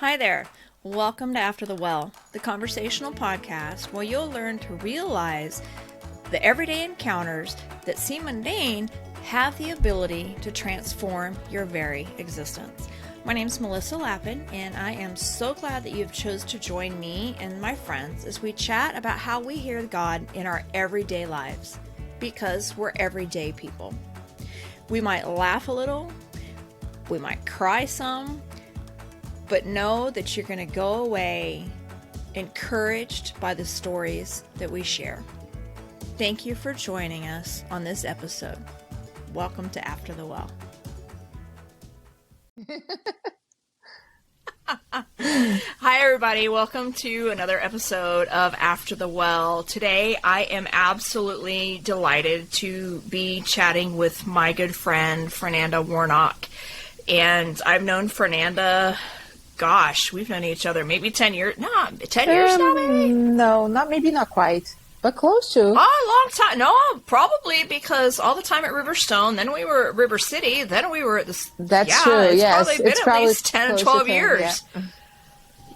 Hi there. Welcome to After the Well, the conversational podcast where you'll learn to realize the everyday encounters that seem mundane have the ability to transform your very existence. My name's Melissa Lappin, and I am so glad that you've chose to join me and my friends as we chat about how we hear God in our everyday lives, because we're everyday people. We might laugh a little, we might cry some, but know that you're going to go away encouraged by the stories that we share. Thank you for joining us on this episode. Welcome to After the Well. Hi, everybody. Welcome to another episode of After the Well. Today, I am absolutely delighted to be chatting with my good friend, Fernanda Warnock. And I've known Fernanda, gosh, we've known each other maybe 10 years. No, 10 years now, maybe? No, not quite. But close to. Oh, a long time. No, probably because all the time at Riverstone, then we were at River City, then we were at this. That's true, yes. It's probably been at least 10 and 12 years.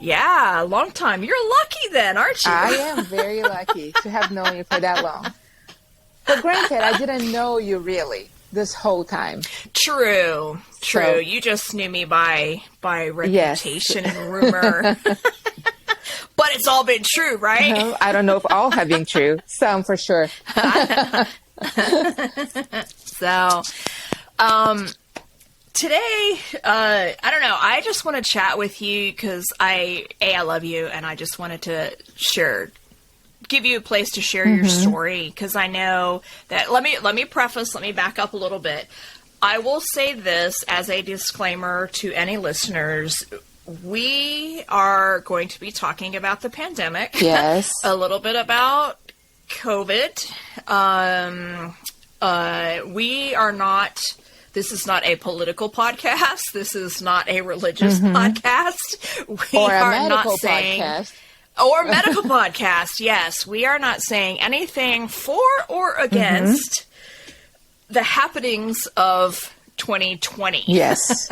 Yeah, a long time. You're lucky then, aren't you? I am very lucky to have known you for that long. But granted, I didn't know you really this whole time. True. So, you just knew me by reputation and rumor. But it's all been true, right? I don't know if all have been true. Some for sure. So, today, I don't know. I just want to chat with you because I love you, and I just wanted to give you a place to share your story, because I know that. Let me back up a little bit. I will say this as a disclaimer to any listeners. We are going to be talking about the pandemic. Yes. A little bit about COVID. We are not, this is not a political podcast. This is not a religious podcast. We or a are medical not saying, podcast. Or medical podcast, yes. We are not saying anything for or against the happenings of 2020. Yes.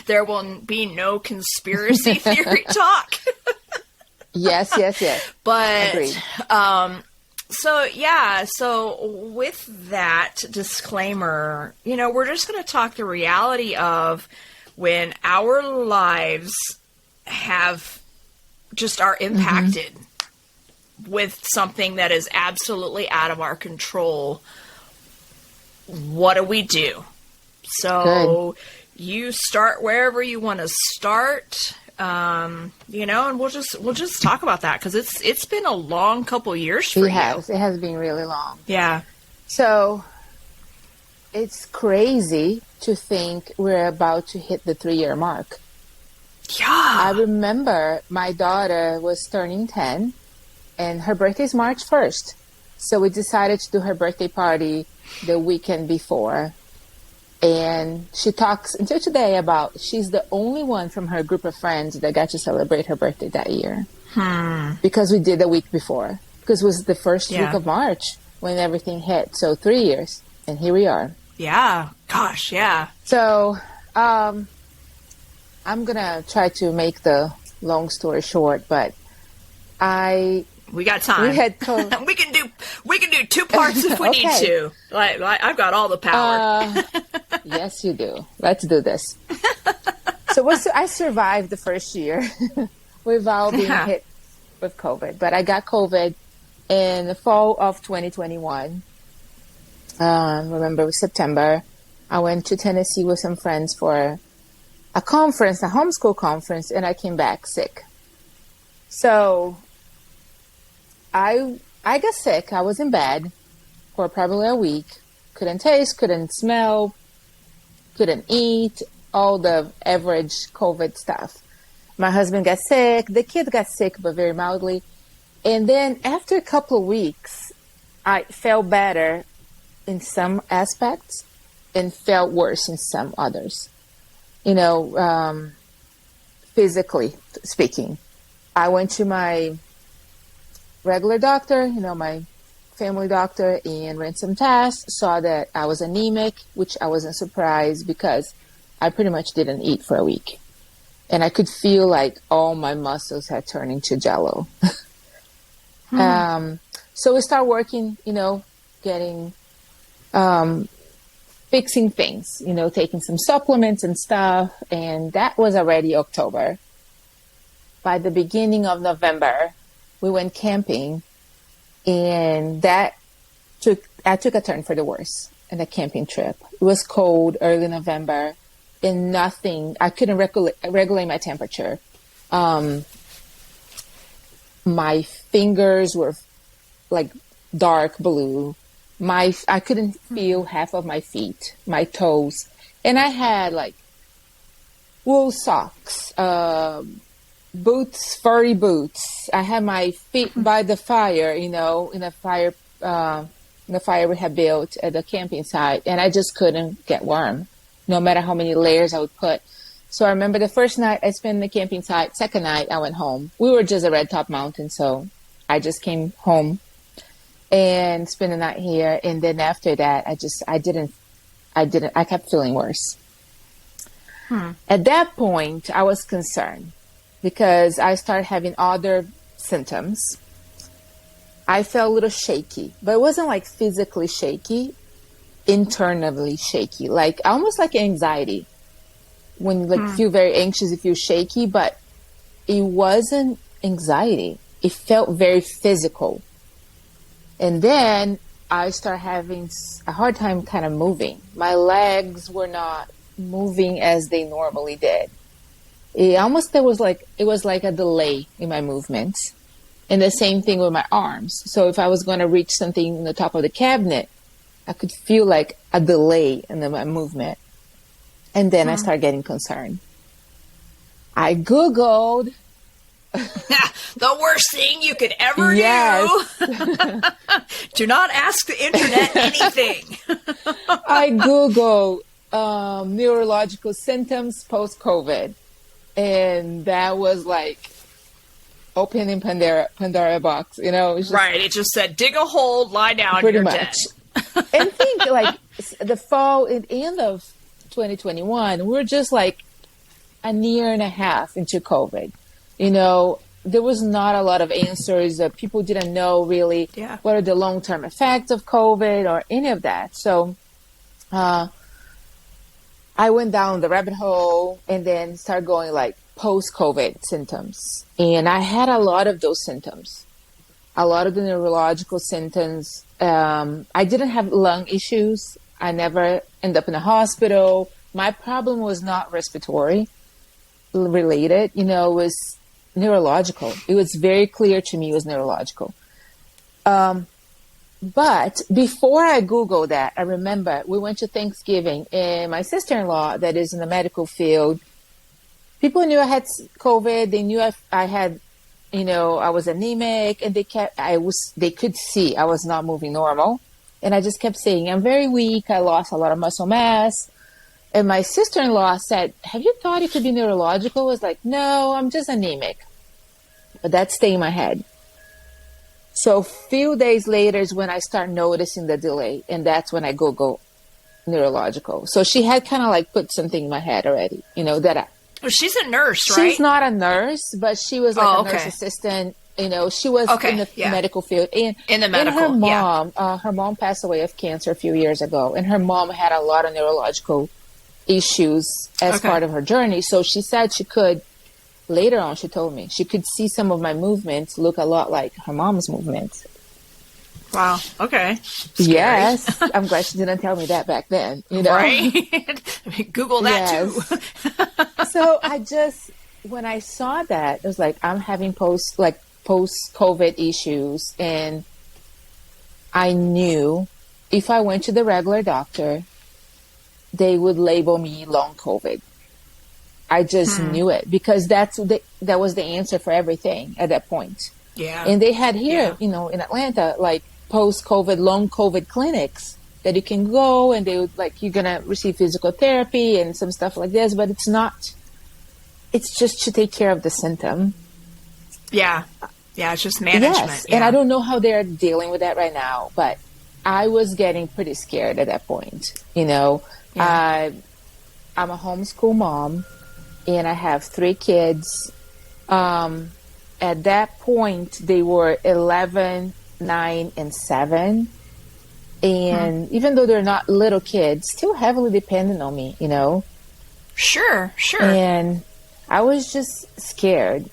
There will be no conspiracy theory talk. Yes. But, agreed. So with that disclaimer, we're just going to talk the reality of when our lives are impacted with something that is absolutely out of our control. What do we do? So you start wherever you want to start, and we'll just talk about that, because it's been a long couple years for you. It has been really long. Yeah. So it's crazy to think we're about to hit the 3-year mark. Yeah. I remember my daughter was turning 10, and her birthday is March 1st. So we decided to do her birthday party the weekend before. And she talks until today about she's the only one from her group of friends that got to celebrate her birthday that year. Because we did the week before. Because it was the first week of March when everything hit. So 3 years. And here we are. Yeah. Gosh, yeah. So I'm going to try to make the long story short, but we got time. We can do 2 parts if we need to. Like I've got all the power. Yes, you do. Let's do this. So I survived the first year without being hit with COVID. But I got COVID in the fall of 2021. Remember, it was September. I went to Tennessee with some friends for a conference, a homeschool conference, and I came back sick. So I got sick. I was in bed for probably a week. Couldn't taste, couldn't smell, couldn't eat, all the average COVID stuff. My husband got sick. The kid got sick, but very mildly. And then after a couple of weeks, I felt better in some aspects and felt worse in some others. Physically speaking. I went to my regular doctor, my family doctor, and ran some tests, saw that I was anemic, which I wasn't surprised because I pretty much didn't eat for a week. and I could feel like all my muscles had turned into jello. So we start working, getting, fixing things, taking some supplements and stuff. And that was already October. By the beginning of November, we went camping, and I took a turn for the worse in the camping trip. It was cold, early November, and I couldn't regulate my temperature. My fingers were like dark blue. I couldn't feel half of my feet, my toes. And I had like wool socks, boots, furry boots. I had my feet by the fire, in the fire we had built at the camping site, and I just couldn't get warm, no matter how many layers I would put. So I remember the first night I spent in the camping site. Second night I went home. We were just at Red Top Mountain, so I just came home and spent the night here. And then after that, I kept feeling worse. At that point, I was concerned because I started having other symptoms. I felt a little shaky, but it wasn't like physically shaky, internally shaky, like almost like anxiety. When you feel very anxious, you feel shaky, but it wasn't anxiety. It felt very physical. And then I started having a hard time kind of moving. My legs were not moving as they normally did. It was like a delay in my movements. And the same thing with my arms. So if I was going to reach something in the top of the cabinet, I could feel like a delay in my movement. And then I started getting concerned. I Googled. The worst thing you could ever do. Do not ask the internet anything. I Googled neurological symptoms post-COVID. And that was like opening Pandora box, It's just, it just said, dig a hole, lie down, pretty you're much. dead. And think like the fall and end of 2021, we're just like a year and a half into COVID. There was not a lot of answers. People didn't know really what are the long-term effects of COVID or any of that. So I went down the rabbit hole and then started going like post-COVID symptoms. And I had a lot of those symptoms, a lot of the neurological symptoms. I didn't have lung issues. I never ended up in a hospital. My problem was not respiratory related, it was neurological. It was very clear to me it was neurological. But before I Googled that, I remember we went to Thanksgiving, and my sister-in-law that is in the medical field, people knew I had COVID. They knew I had, I was anemic, and they could see I was not moving normal. And I just kept saying, I'm very weak. I lost a lot of muscle mass. And my sister-in-law said, have you thought it could be neurological? I was like, no, I'm just anemic. But that stayed in my head. So a few days later is when I start noticing the delay. And that's when I Google neurological. So she had kind of like put something in my head already, She's a nurse, right? She's not a nurse, but she was like a nurse assistant. She was in the medical field. And her mom passed away of cancer a few years ago. And her mom had a lot of neurological issues as part of her journey. So she said later on, she told me, she could see some of my movements look a lot like her mom's movements. Wow. Okay. Scary. Yes. I'm glad she didn't tell me that back then. Right? Google that too. So when I saw that, it was like, I'm having post-COVID issues. And I knew if I went to the regular doctor, they would label me long COVID. I just knew it because that was the answer for everything at that point. Yeah. And they had here, in Atlanta, like post-COVID, long COVID clinics that you can go and they would you're going to receive physical therapy and some stuff like this, but it's just to take care of the symptom. Yeah. Yeah. It's just management. Yes. Yeah. And I don't know how they're dealing with that right now, but I was getting pretty scared at that point. I'm a homeschool mom. and I have 3 kids. At that point, they were 11, 9, and 7. And even though they're not little kids, still heavily dependent on me, you know? Sure. And I was just scared.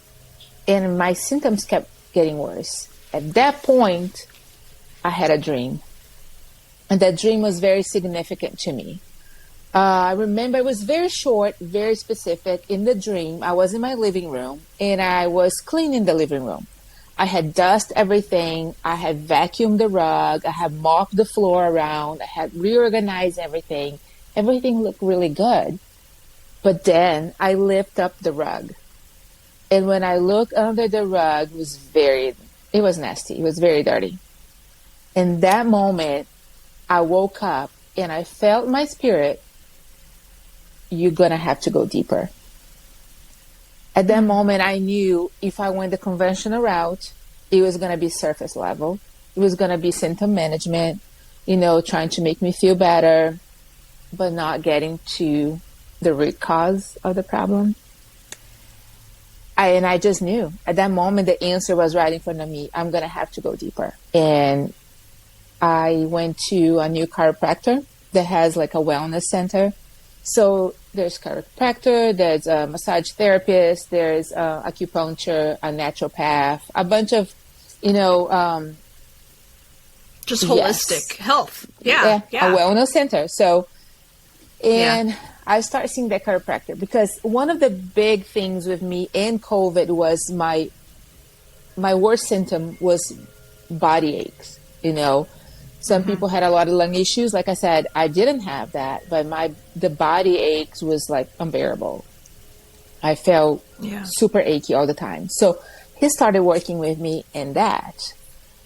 And my symptoms kept getting worse. At that point, I had a dream. And that dream was very significant to me. I remember it was very short, very specific. In the dream, I was in my living room and I was cleaning the living room. I had dust everything. I had vacuumed the rug. I had mopped the floor around. I had reorganized everything. Everything looked really good. But then I lift up the rug. And when I looked under the rug, it was nasty. It was very dirty. In that moment, I woke up and I felt my spirit, you're going to have to go deeper. At that moment, I knew if I went the conventional route, it was going to be surface level. It was going to be symptom management, you know, trying to make me feel better, but not getting to the root cause of the problem. And I just knew at that moment, the answer was right in front of me. I'm going to have to go deeper. And I went to a new chiropractor that has like a wellness center. So there's chiropractor, there's a massage therapist, there's acupuncture, a naturopath, a bunch of, you know, just holistic health. Yeah. A wellness center. So, I started seeing that chiropractor because one of the big things with me in COVID was my worst symptom was body aches, you know. Some people had a lot of lung issues. Like I said, I didn't have that, but the body aches was like unbearable. I felt super achy all the time. So he started working with me in that.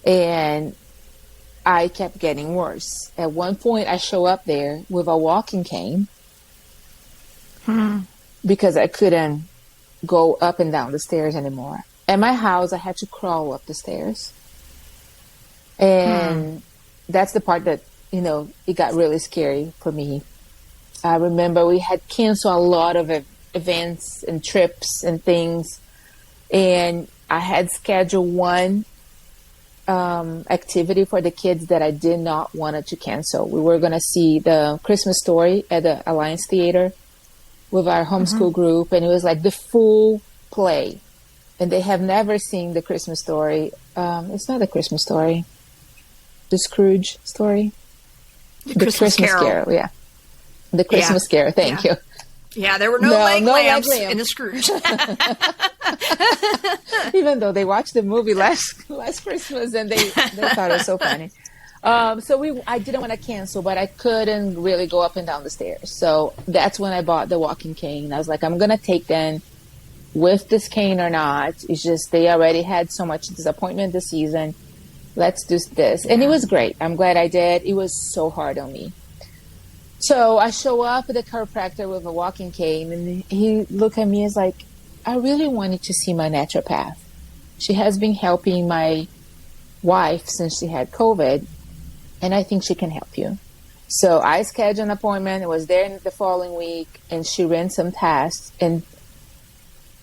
And I kept getting worse. At one point, I show up there with a walking cane because I couldn't go up and down the stairs anymore. At my house, I had to crawl up the stairs. And that's the part that, you know, it got really scary for me. I remember we had canceled a lot of events and trips and things. And I had scheduled one activity for the kids that I did not want to cancel. We were going to see the Christmas Story at the Alliance Theater with our homeschool group. And it was like the full play. And they have never seen the Christmas Story. It's not the Christmas Story. The Scrooge story? The Christmas Carol. Yeah. The Christmas Carol. Thank you. Yeah, there were no leg lamps in the Scrooge. Even though they watched the movie last Christmas and they thought it was so funny. I didn't want to cancel, but I couldn't really go up and down the stairs. So that's when I bought the walking cane. I was like, I'm going to take them with this cane or not. It's just they already had so much disappointment this season. Let's do this. And it was great. I'm glad I did. It was so hard on me. So I show up at the chiropractor with a walking cane and he looked at me as like, I really wanted to see my naturopath. She has been helping my wife since she had COVID and I think she can help you. So I scheduled an appointment. I was there the following week and she ran some tests and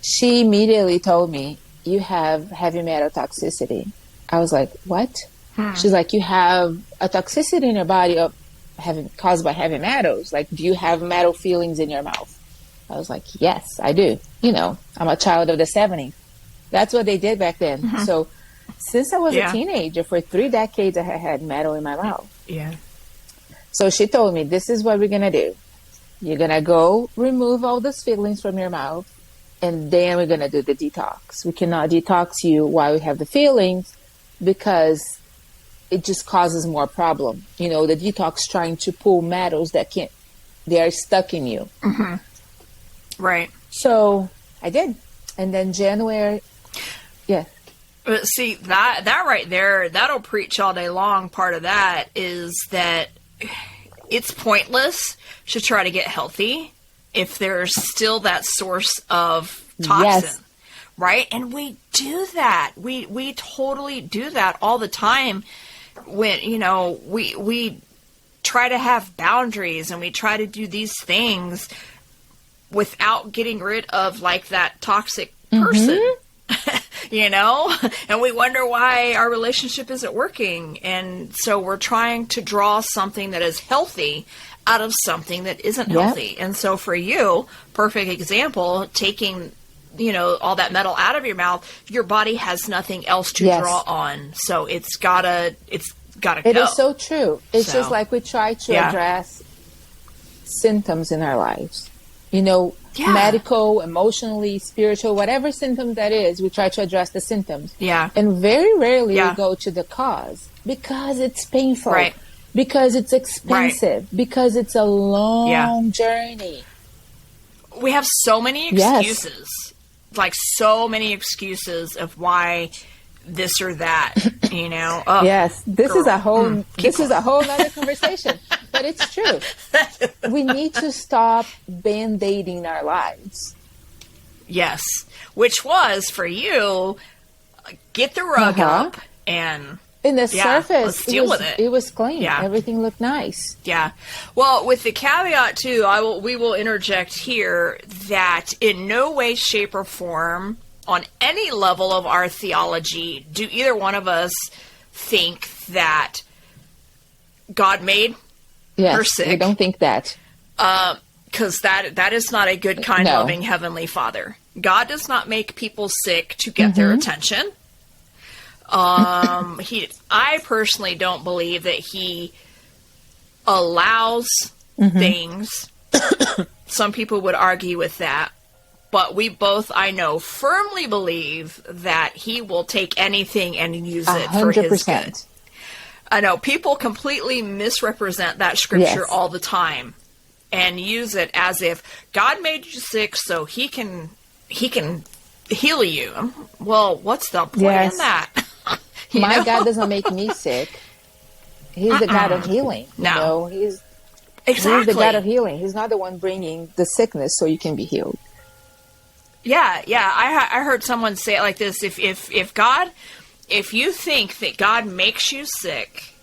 she immediately told me, you have heavy metal toxicity. I was like, what? She's like, you have a toxicity in your body caused by heavy metals. Like, do you have metal feelings in your mouth? I was like, yes, I do. You know, I'm a child of the 70s. That's what they did back then. So since I was a teenager, for 3 decades, I had metal in my mouth. Yeah. So she told me, this is what we're going to do. You're going to go remove all those feelings from your mouth, and then we're going to do the detox. We cannot detox you while we have the feelings, because it just causes more problem. You know, the detox trying to pull metals they are stuck in you. Right. So I did. And then January, But see, that right there, that'll preach all day long. Part of that is that it's pointless to try to get healthy if there's still that source of toxin. Yes. Right? And we do that. We totally do that all the time when, you know, we try to have boundaries and we try to do these things, without getting rid of like that toxic person. You know, and we wonder why our relationship isn't working. And so we're trying to draw something that is healthy out of something that isn't healthy. And so for you, perfect example, taking, you know, all that metal out of your mouth, your body has nothing else to draw on. So it's gotta go. It is so true. It's just like we try to address symptoms in our lives, you know, medical, emotionally, spiritual, whatever symptom that is, we try to address the symptoms. And very rarely we go to the cause because it's painful, because it's expensive, because it's a long journey. We have so many excuses, like so many excuses of why this or that, you know. This is a whole nother conversation, but it's true. We need to stop band-aiding our lives. Yes, which was for you, get the rug up and in the surface, let's deal with it. It was clean. Everything looked nice. Well, with the caveat too, we will interject here that in no way, shape, or form, on any level of our theology, do either one of us think that God made her sick. We don't think that. Because that is not a good, kind, loving Heavenly Father. God does not make people sick to get their attention. I personally don't believe that He allows things. Some people would argue with that. But we both, I know, firmly believe that He will take anything and use it for His good. I know people completely misrepresent that scripture all the time and use it as if God made you sick so He can heal you. Well, what's the point in that? My God doesn't make me sick. He's the God of healing. No, you know? He's the God of healing. He's not the one bringing the sickness so you can be healed. I heard someone say it like this: if you think that God makes you sick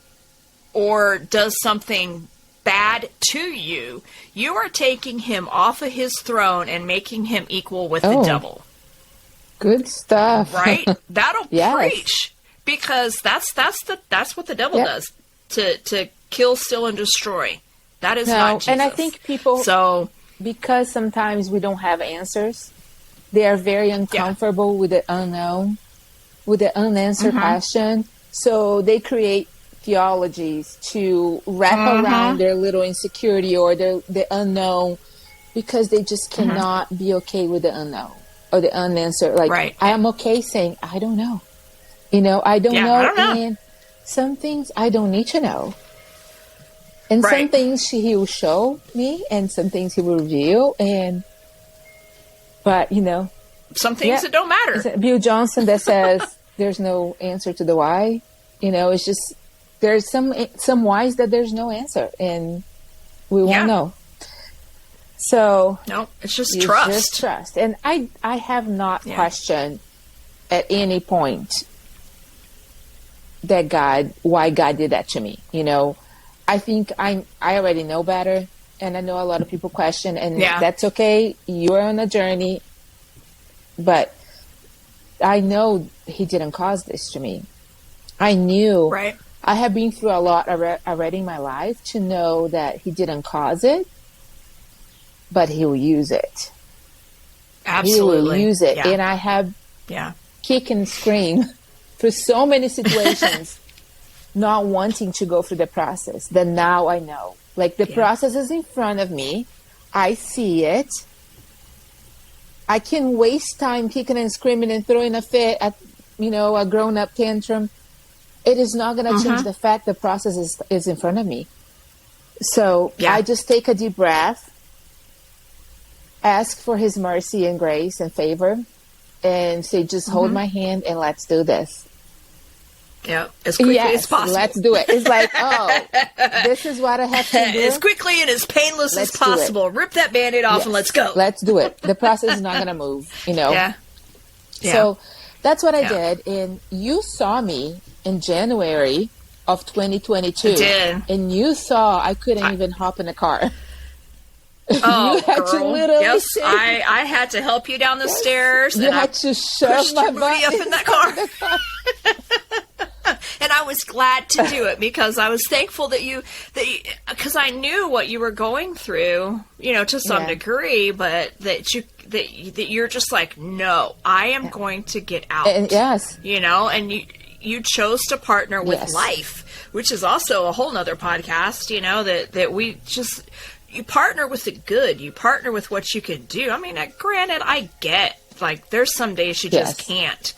or does something bad to you, you are taking Him off of His throne and making Him equal with the devil. Good stuff, right? That'll preach, because that's what the devil does, to kill, steal, and destroy. That is not Jesus. And I think people because sometimes we don't have answers. They are very uncomfortable with the unknown, with the unanswered question. So they create theologies to wrap around their little insecurity or the unknown, because they just cannot be okay with the unknown or the unanswered. Like, I am okay saying, I don't know. You know, I don't know. And some things I don't need to know. And some things He will show me and some things He will reveal. But, you know, some things that don't matter. Bill Johnson that says there's no answer to the why. You know, it's just there's some whys that there's no answer, and we won't know. So no, it's just trust. Just trust. And I have not questioned at any point why God did that to me. You know, I think I already know better. And I know a lot of people question, and that's okay. You're on a journey. But I know He didn't cause this to me. I knew. Right. I have been through a lot already in my life to know that He didn't cause it, but He will use it. Absolutely. He will use it. And I have kick and scream through so many situations, not wanting to go through the process, that now I know. Like, the process is in front of me. I see it. I can waste time kicking and screaming and throwing a fit at, you know, a grown-up tantrum. It is not going to change the fact the process is in front of me. So I just take a deep breath, ask for His mercy and grace and favor, and say, just hold my hand and let's do this. Yeah, as quickly as possible. Let's do it. It's like, this is what I have to do. As quickly and as painless as possible. Rip that Band-Aid off and let's go. Let's do it. The process is not going to move, you know. So that's what I did. And you saw me in January of 2022. I did. And you saw I couldn't even hop in a car. Oh, You had girl. to literally Yes, take- I had to help you down the stairs. You and had I to shove pushed my your booty butt up in that car. And I was glad to do it because I was thankful that because I knew what you were going through, to some degree, but that you're just like, no, I am going to get out. And yes. And you chose to partner with Yes. life, which is also a whole nother podcast, that we just, you partner with the good, you partner with what you can do. I mean, granted, I get, like, there's some days you just can't,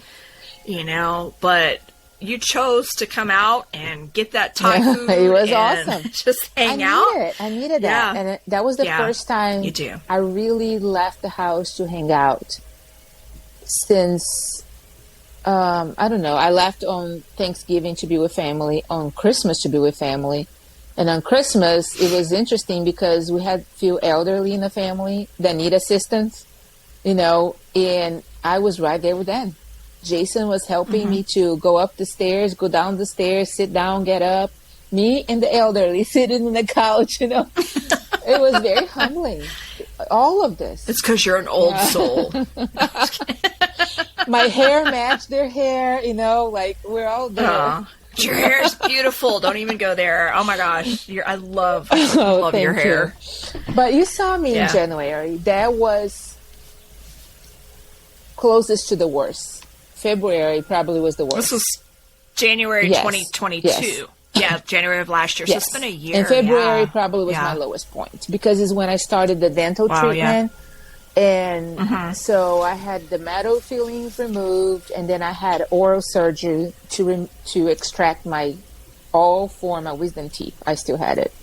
but you chose to come out and get that Thai food. It was and awesome. Just hang out. I needed that. Yeah. And that was the first time you do. I really left the house to hang out since, I don't know, I left on Thanksgiving to be with family, on Christmas to be with family. And on Christmas, it was interesting because we had a few elderly in the family that need assistance, and I was right there with them. Jason was helping me to go up the stairs, go down the stairs, sit down, get up. Me and the elderly sitting on the couch, It was very humbling. All of this. It's because you're an old soul. My hair matched their hair, like we're all there. Your hair is beautiful. Don't even go there. Oh my gosh. I love your hair. But you saw me in January. That was closest to the worst. February probably was the worst. This was January 2022. Yes. Yeah, January of last year. So it's been a year. And February probably was my lowest point because it's when I started the dental treatment. And so I had the metal fillings removed, and then I had oral surgery to extract all four of my wisdom teeth. I still had it.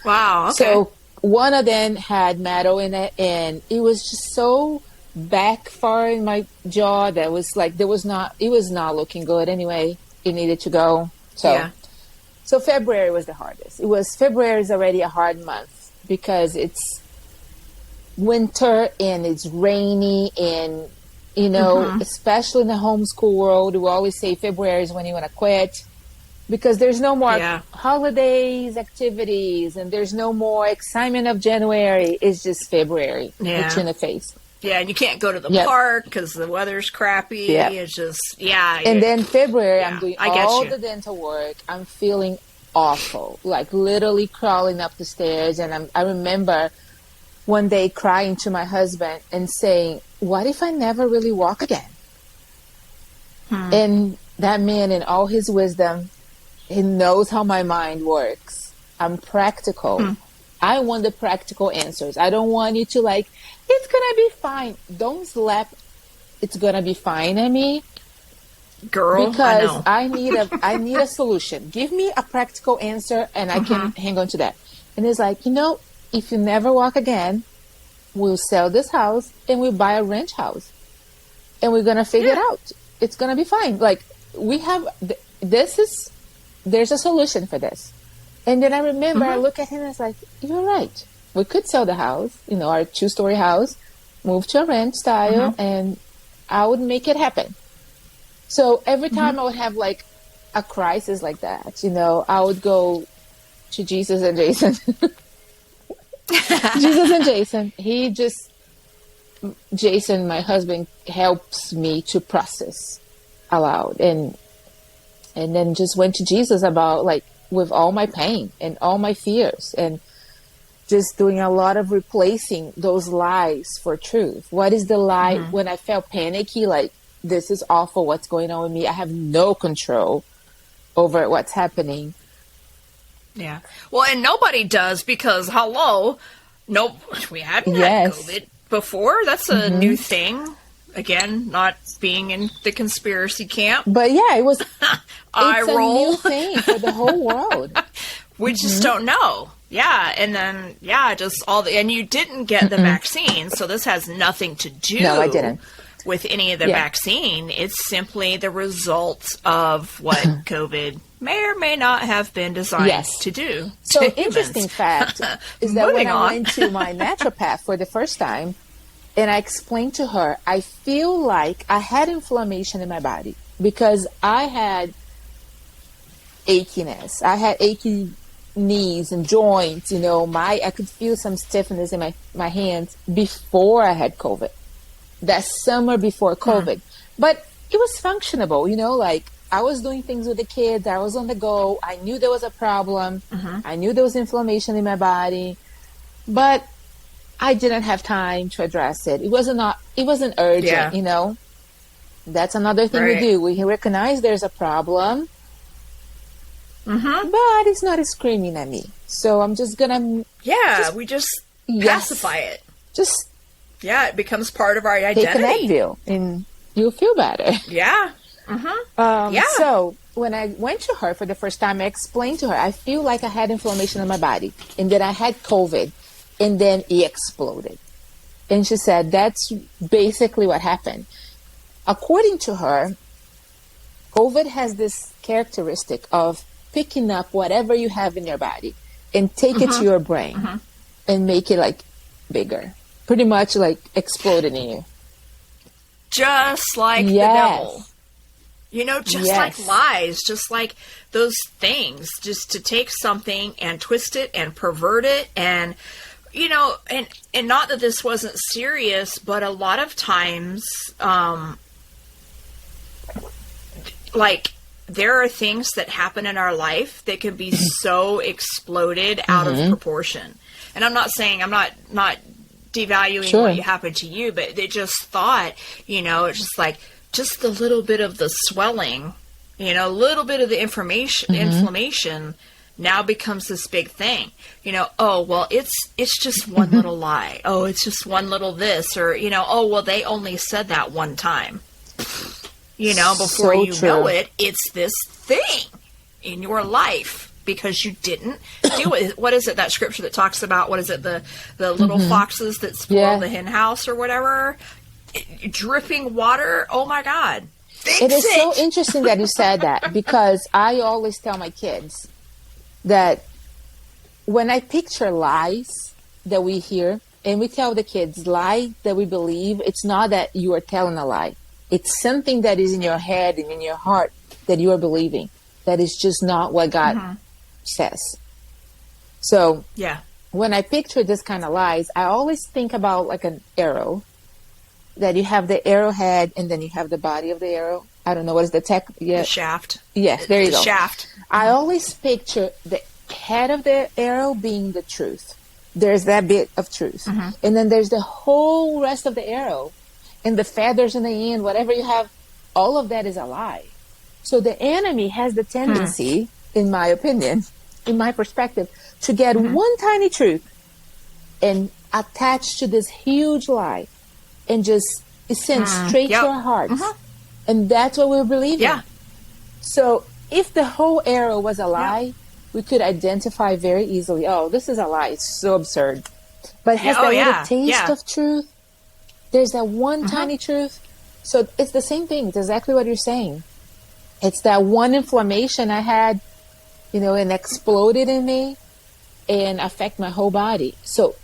Wow. Okay. So one of them had metal in it, and it was just so back far in my jaw that was like it was not looking good anyway. It needed to go. So February was the hardest. February is already a hard month because it's winter and it's rainy, and especially in the homeschool world, we always say February is when you want to quit because there's no more holidays, activities, and there's no more excitement of January. It's just February. It's in the face. Yeah, and you can't go to the park because the weather's crappy. Yep. It's just, And then February, I'm doing all the dental work. I'm feeling awful, like literally crawling up the stairs. And I remember one day crying to my husband and saying, what if I never really walk again? And that man, in all his wisdom, he knows how my mind works. I'm practical. I want the practical answers. I don't want you to it's going to be fine. Don't slap it's going to be fine at me. Girl, because I need a solution. Give me a practical answer and I can hang on to that. And it's like, if you never walk again, we'll sell this house and we'll buy a ranch house. And we're going to figure it out. It's going to be fine. Like, we have, there's a solution for this. And then I remember, I look at him and I was like, you're right. We could sell the house, our 2-story house, move to a ranch style, and I would make it happen. So every time I would have a crisis like that, I would go to Jesus and Jason. Jesus and Jason. Jason, my husband, helps me to process aloud. And then just went to Jesus about with all my pain and all my fears, and just doing a lot of replacing those lies for truth. What is the lie? When I felt panicky, this is awful, what's going on with me, I have no control over what's happening. Yeah. Well, and nobody does, because we hadn't had COVID before. That's a new thing. Again, not being in the conspiracy camp. But yeah, it was eye roll. A new thing for the whole world. We just don't know. Yeah, and then just and you didn't get the vaccine, so this has nothing to do. No, I didn't. With any of the vaccine. It's simply the result of what COVID may or may not have been designed to do. So interesting fact is that when I went to my naturopath for the first time, and I explained to her, I feel like I had inflammation in my body because I had achiness. I had achy knees and joints, I could feel some stiffness in my hands before I had COVID. That summer before COVID. But it was functionable, like I was doing things with the kids. I was on the go. I knew there was a problem. I knew there was inflammation in my body, but I didn't have time to address it. It wasn't urgent, That's another thing we do. We recognize there's a problem, but it's not screaming at me. So I'm just gonna we just pacify it. It becomes part of our identity. Take an Advil and you'll feel better. Yeah. So when I went to her for the first time, I explained to her, I feel like I had inflammation in my body and then I had COVID and then it exploded. And she said, that's basically what happened. According to her, COVID has this characteristic of picking up whatever you have in your body and take it to your brain and make it like bigger, pretty much like exploding in you. Just like the devil. Like lies, just like those things, just to take something and twist it and pervert it. And, and not that this wasn't serious, but a lot of times, there are things that happen in our life that can be so exploded out of proportion. And I'm not saying, I'm not devaluing what happened to you, but they just thought, it's just like, just a little bit of the swelling, a little bit of the inflammation now becomes this big thing. It's just one little lie. Oh, it's just one little this, or, they only said that one time. Before know it, it's this thing in your life because you didn't do it. What is it, that scripture that talks about, the little foxes that spoil the hen house or whatever? Dripping water. Oh my God. It is so interesting that you said that, because I always tell my kids that when I picture lies that we hear, and we tell the kids lie that we believe, it's not that you are telling a lie. It's something that is in your head and in your heart that you are believing. That is just not what God says. So when I picture this kind of lies, I always think about like an arrow. That you have the arrowhead and then you have the body of the arrow. I don't know what is the tech. The shaft. Yes, there you go. The shaft. I always picture the head of the arrow being the truth. There's that bit of truth. And then there's the whole rest of the arrow. And the feathers in the end, whatever you have, all of that is a lie. So the enemy has the tendency, in my opinion, in my perspective, to get one tiny truth and attach to this huge lie. And just send straight to our hearts. And that's what we're believing. So if the whole arrow was a lie, we could identify very easily, oh, this is a lie. It's so absurd. But has that little taste of truth? There's that one tiny truth. So it's the same thing. It's exactly what you're saying. It's that one inflammation I had, and exploded in me and affect my whole body. So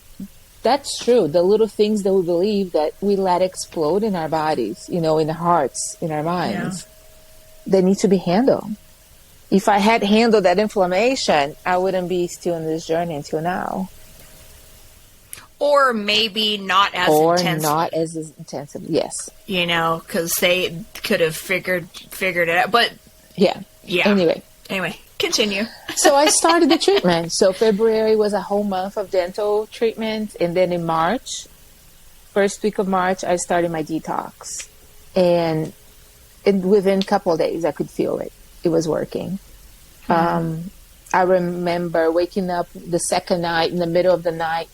that's true. The little things that we believe that we let explode in our bodies, in our hearts, in our minds, they need to be handled. If I had handled that inflammation, I wouldn't be still in this journey until now. Or maybe not as intensively. Yes. Because they could have figured it out. But yeah. Anyway, continue. So I started the treatment. So February was a whole month of dental treatment. And then in March, first week of March, I started my detox. And within a couple of days, I could feel it. It was working. I remember waking up the second night, in the middle of the night,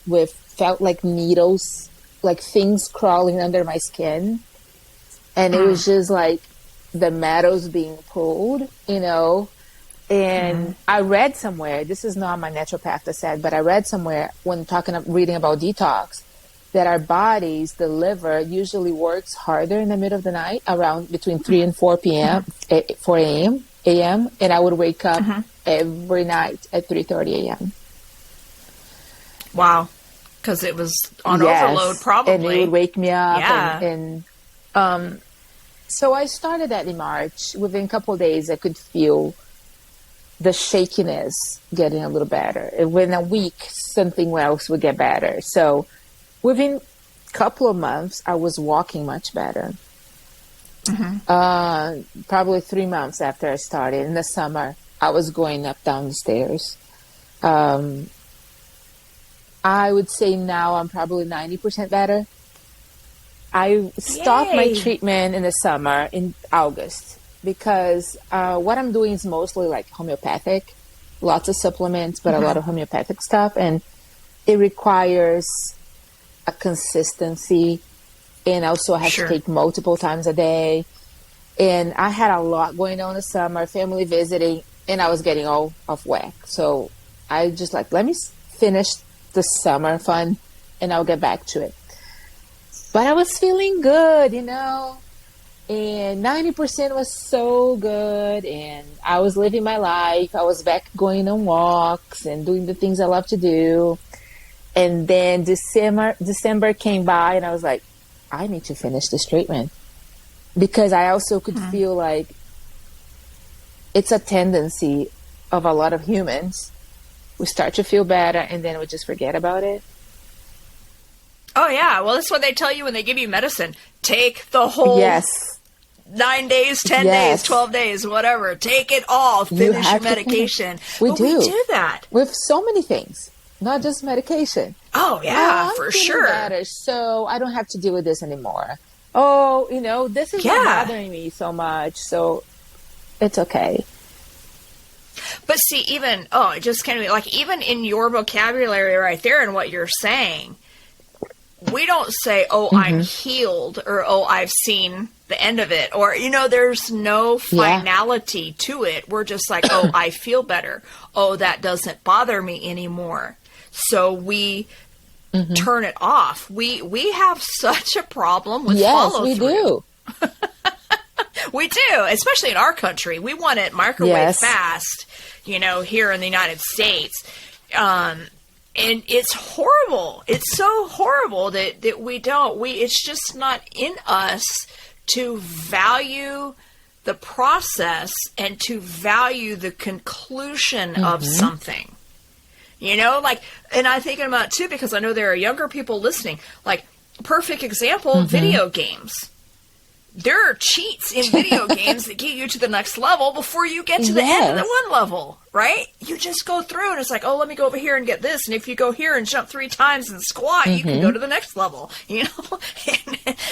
felt like needles, like things crawling under my skin. And it was just like the metal's being pulled, And I read somewhere, this is not my naturopath that said, but I read somewhere when reading about detox, that our bodies, the liver, usually works harder in the middle of the night, around between 3 and 4 a.m. And I would wake up every night at 3:30 a.m. Wow. Because it was on overload, probably. And it would wake me up. So I started that in March. Within a couple of days, I could feel the shakiness getting a little better. Within a week, something else would get better. So within a couple of months, I was walking much better. Probably 3 months after I started in the summer, I was going up, down the stairs. I would say now I'm probably 90% better. I stopped my treatment in the summer in August because what I'm doing is mostly like homeopathic, lots of supplements, but a lot of homeopathic stuff. And it requires a consistency, and also I have to take multiple times a day. And I had a lot going on in the summer, family visiting, and I was getting all off whack. So I just like, let me finish the summer fun and I'll get back to it. But I was feeling good, and 90% was so good, and I was living my life. I was back going on walks and doing the things I love to do. And then December came by, and I was like, I need to finish this treatment, because I also could feel like it's a tendency of a lot of humans. We start to feel better, and then we just forget about it. Oh, yeah. Well, that's what they tell you when they give you medicine. Take the whole 9 days, 10 days, 12 days, whatever. Take it all. Finish your medication. We do that. With so many things, not just medication. Oh, yeah, for sure. Better, so I don't have to deal with this anymore. Oh, this is not bothering me so much, so it's okay. But see, even in your vocabulary right there and what you're saying, we don't say, I'm healed, or, I've seen the end of it, or, there's no finality to it. We're just like, I feel better. That doesn't bother me anymore. So we turn it off. We have such a problem with follow-through. Yes, we do. We do, especially in our country. We want it microwave fast, here in the United States. And it's horrible. It's so horrible that we don't. It's just not in us to value the process and to value the conclusion of something. And I'm thinking about it too, because I know there are younger people listening. Like, perfect example, video games. There are cheats in video games that get you to the next level before you get to the end of the one level, right? You just go through, and it's like, let me go over here and get this. And if you go here and jump 3 times and squat, you can go to the next level,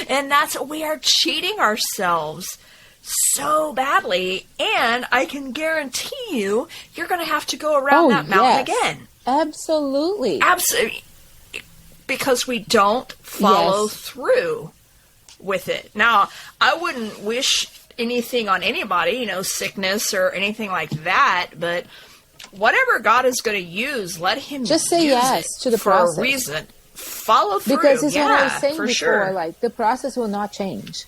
And that's, we are cheating ourselves so badly. And I can guarantee you're going to have to go around that mountain again. Absolutely. Absolutely. Because we don't follow through with it. Now, I wouldn't wish anything on anybody, sickness or anything like that, but whatever God is going to use, let him just say yes to the process. For a reason. Follow through. Because it's what I was saying before, like, the process will not change.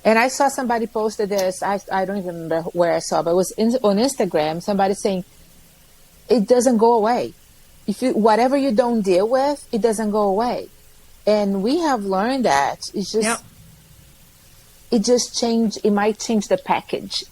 And I saw somebody posted this, I don't even remember where I saw, but it was on Instagram, somebody saying, it doesn't go away. Whatever you don't deal with, it doesn't go away. And we have learned that. It's just... It might change the package,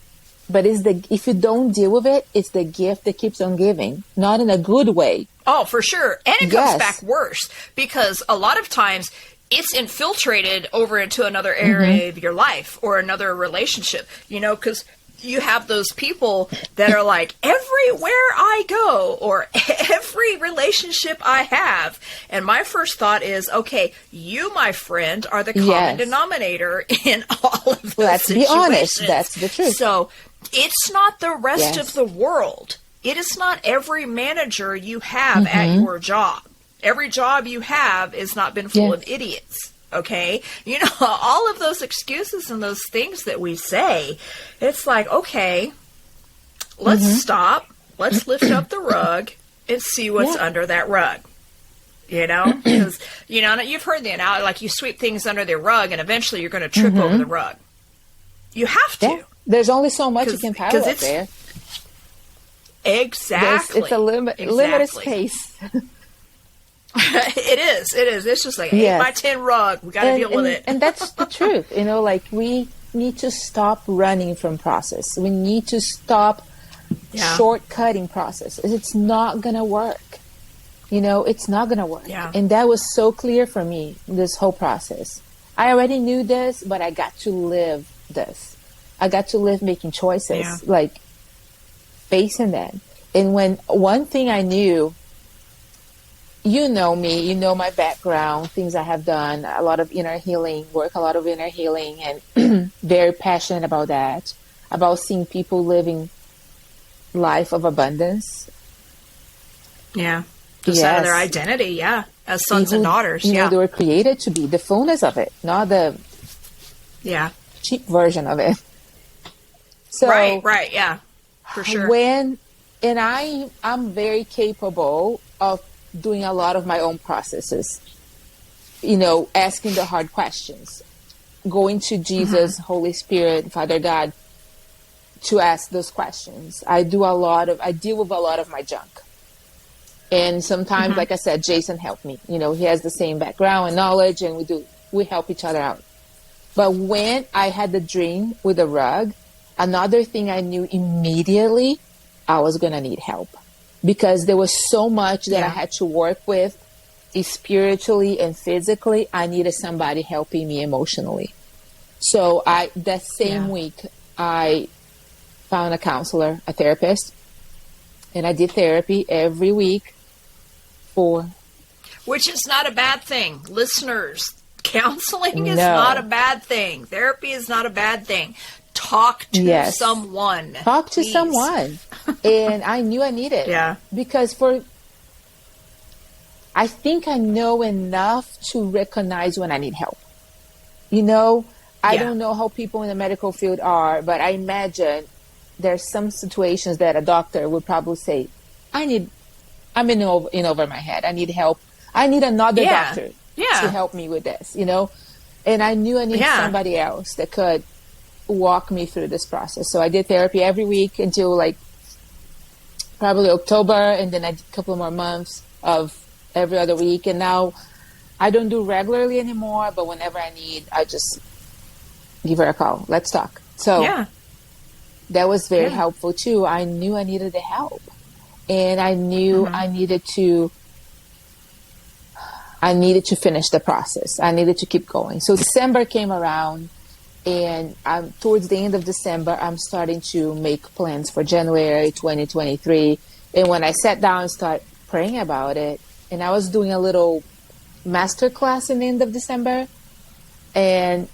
but if you don't deal with it, it's the gift that keeps on giving, not in a good way. Oh, for sure. And it comes back worse, because a lot of times it's infiltrated over into another area of your life or another relationship, because you have those people that are like, everywhere I go, or every relationship I have. And my first thought is, okay, you, my friend, are the common denominator in all of those Let's situations. be honest. That's the truth. So it's not the rest of the world. It is not every manager you have at your job. Every job you have has not been full of idiots. Okay, all of those excuses and those things that we say, it's like, okay, let's stop. Let's lift up the rug and see what's under that rug. Because, you've heard the analogy, like, you sweep things under the rug and eventually you're going to trip over the rug. You have to. Yeah. There's only so much you can pile up there. Exactly. It's a limited space. It is. It's just like 8 by 10 rug. We got to deal with it. And that's the truth. Like, we need to stop running from process. We need to stop shortcutting processes. It's not going to work. It's not going to work. Yeah. And that was so clear for me, this whole process. I already knew this, but I got to live this. I got to live making choices, like facing that. And when one thing I knew, you know me, you know my background, things I have done, a lot of inner healing, work a lot of inner healing, and very passionate about that, about seeing people living life of abundance. Yeah. Just out of their identity, as sons and daughters. They were created to be the fullness of it, not the cheap version of it. So right, yeah, for sure. And I'm very capable of doing a lot of my own processes, asking the hard questions, going to Jesus, Holy Spirit, Father God, to ask those questions. I deal with a lot of my junk. And sometimes, like I said, Jason helped me. He has the same background and knowledge, and we help each other out. But when I had the dream with the rug, another thing I knew immediately, I was going to need help, because there was so much that I had to work with spiritually and physically. I needed somebody helping me emotionally. So that same week, I found a counselor, a therapist, and I did therapy every week. Which is not a bad thing, listeners. Counseling is not a bad thing. Therapy is not a bad thing. Talk to someone. Talk to someone. And I knew I needed it. Yeah. Because I think I know enough to recognize when I need help. I don't know how people in the medical field are, but I imagine there's some situations that a doctor would probably say, I'm in over my head. I need help. I need another doctor to help me with this, And I knew I needed somebody else that could walk me through this process. So I did therapy every week until probably October, and then I did a couple more months of every other week. And now I don't do regularly anymore, but whenever I need, I just give her a call. Let's talk. So that was very helpful too. I knew I needed the help. And I knew I needed to finish the process. I needed to keep going. So December came around, and towards the end of December, I'm starting to make plans for January 2023. And when I sat down and started praying about it, and I was doing a little master class in the end of December, and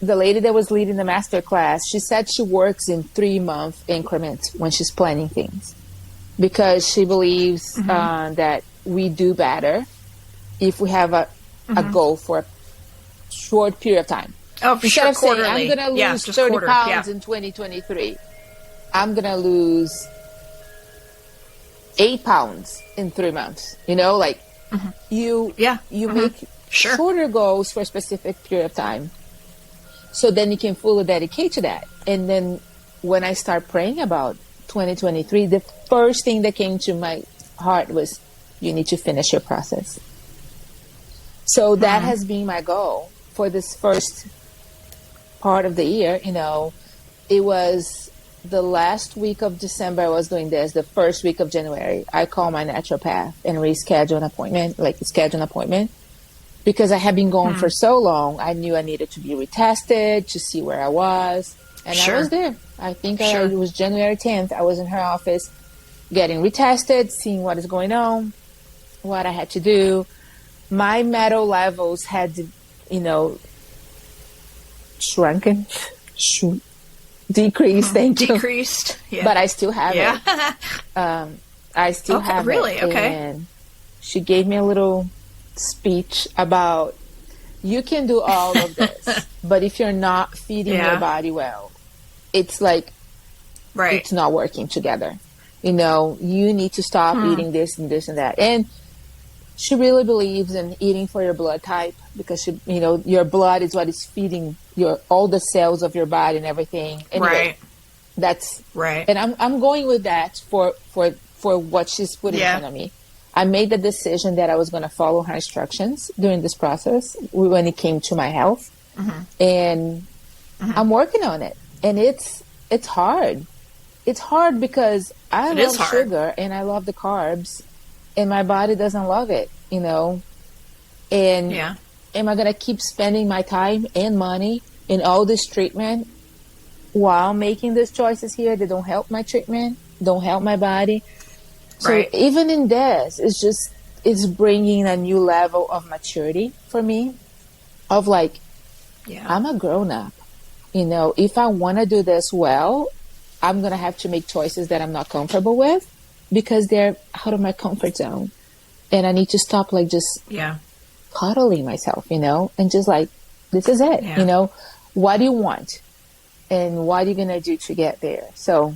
the lady that was leading the master class, she said she works in 3-month increments when she's planning things, because she believes that we do better if we have a goal for a short period of time. Oh, Instead of quarterly. saying, I'm going to lose 30 pounds in 2023, I'm going to lose 8 pounds in 3 months. You make shorter goals for a specific period of time, so then you can fully dedicate to that. And then when I start praying about 2023, the first thing that came to my heart was, you need to finish your process. So that has been my goal for this first part of the year. It was the last week of December I was doing this. The first week of January, I called my naturopath and schedule an appointment, because I had been going for so long. I knew I needed to be retested to see where I was. And I was there. I think it was January 10th. I was in her office getting retested, seeing what is going on, what I had to do. My metal levels had, shrunken, decreased. Thank you. Decreased, but I still have it. I still have it. Really? Okay. And she gave me a little speech about, you can do all of this, but if you're not feeding your body well, it's it's not working together. You need to stop eating this and this and that. And she really believes in eating for your blood type, because your blood is what is feeding all the cells of your body and everything. Anyway, that's right. And I'm going with that for what she's put in front of me. I made the decision that I was going to follow her instructions during this process when it came to my health, and I'm working on it. And it's hard. it's hard because I It is love hard. sugar and I love the carbs, and my body doesn't love it, you know. And Yeah. am I going to keep spending my time and money in all this treatment while making these choices here that don't help my treatment, don't help my body? So Right. even in this, it's bringing a new level of maturity for me, of like, Yeah. I'm a grown up. You know, if I want to do this well, I'm going to have to make choices that I'm not comfortable with because they're out of my comfort zone. And I need to stop like just Yeah. coddling myself, you know, and just like, this is it, Yeah. you know, what do you want? And what are you going to do to get there? So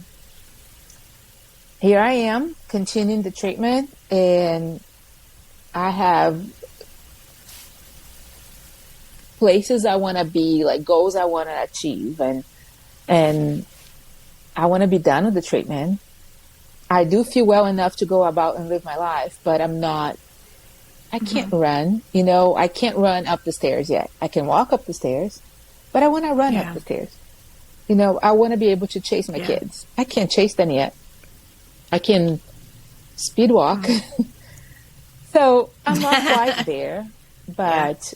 here I am continuing the treatment, and I have places I want to be, like goals I want to achieve, and I want to be done with the treatment. I do feel well enough to go about and live my life, but I can't run, you know, I can't run up the stairs yet. I can walk up the stairs, but I want to run up the stairs. You know, I want to be able to chase my kids. I can't chase them yet. I can speed walk. So I'm not quite there, but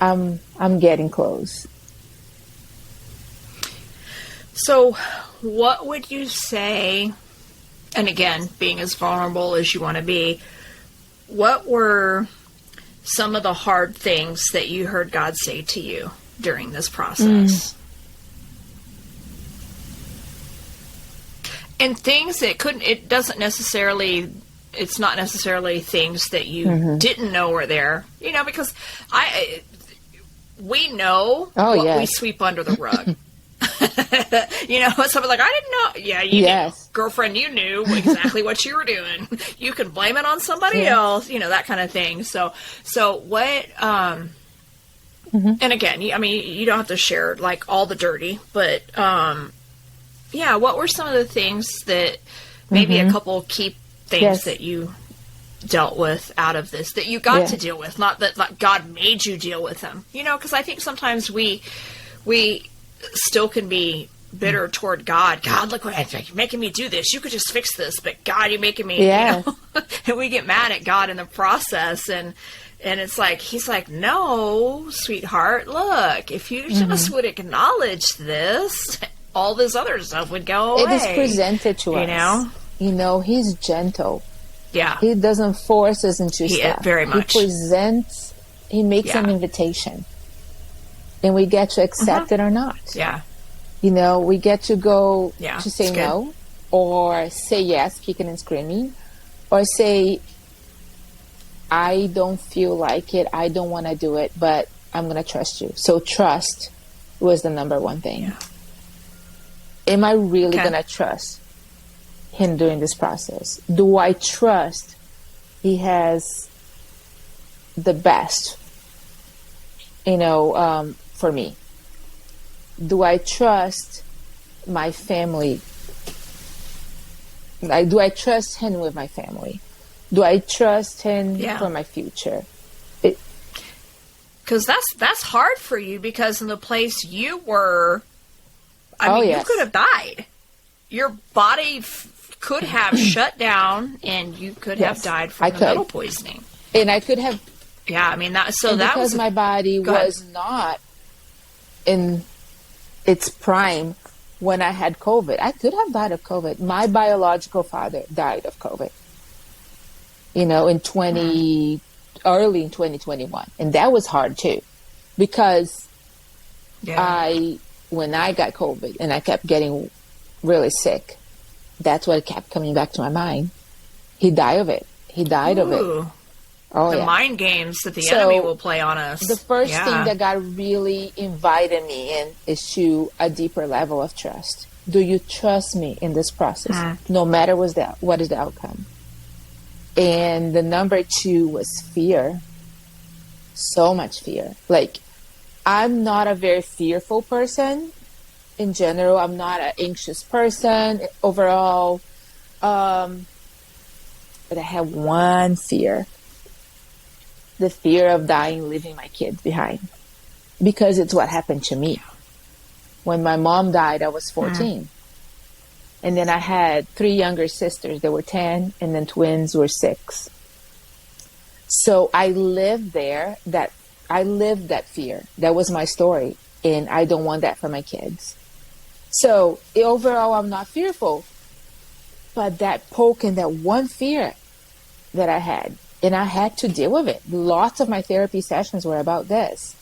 I'm getting close. So what would you say, and again, being as vulnerable as you want to be, what were some of the hard things that you heard God say to you during this process? And things that it's not necessarily things that you didn't know were there, you know, because we know what we sweep under the rug. You know, someone's like, I didn't know. Yeah, you knew. Girlfriend, you knew exactly what you were doing. You can blame it on somebody else, you know, that kind of thing. So what, and again, I mean, you don't have to share like all the dirty, but, what were some of the things that maybe a couple key things that you dealt with out of this, that you got to deal with, not that like God made you deal with them, you know, because I think sometimes we still can be bitter toward God. God, look what you're making me do this. You could just fix this, but God, you're making me, you know? And we get mad at God in the process, and it's like, he's like, no, sweetheart, look, if you just would acknowledge this, all this other stuff would go away. It is presented to us. You know, he's gentle. Yeah. He doesn't force us into stuff. Very much. He makes an invitation. And we get to accept it or not. Yeah. You know, we get to go to say good. no, or say yes, kicking and screaming, or say, I don't feel like it, I don't want to do it, but I'm going to trust you. So trust was the number one thing. Yeah. Am I really going to trust him during this process? Do I trust he has the best, you know, for me? Do I trust my family? Do I trust him with my family? Do I trust him for my future? Because that's hard for you, because in the place you were, I mean, you could have died. Your body could have shut down, and you could have died from the metal poisoning. And I could have. Yeah, I mean that. So and that because was my body was not in its prime when I had COVID. I could have died of COVID. My biological father died of COVID. You know, early in 2021, and that was hard too, because when I got COVID and I kept getting really sick, that's what kept coming back to my mind. He died of it. He died of it. Oh, the mind games that the enemy will play on us. The first thing that God really invited me in is to a deeper level of trust. Do you trust me in this process, no matter what is the outcome? And the number 2 was fear. So much fear. Like, I'm not a very fearful person in general. I'm not an anxious person overall. But I have one fear. The fear of dying, leaving my kids behind. Because it's what happened to me. When my mom died, I was 14. And then I had 3 younger sisters. They were 10, and then twins were 6. So I lived there. I lived that fear. That was my story. And I don't want that for my kids. So overall, I'm not fearful. But that poke and that one fear that I had, and I had to deal with it. Lots of my therapy sessions were about this.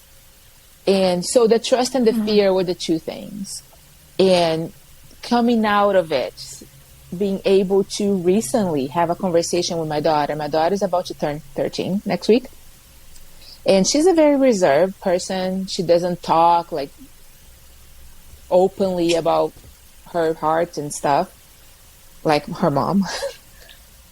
And so the trust and the fear were the 2 things. And coming out of it, being able to recently have a conversation with my daughter. My daughter's about to turn 13 next week. And she's a very reserved person. She doesn't talk like openly about her heart and stuff like her mom.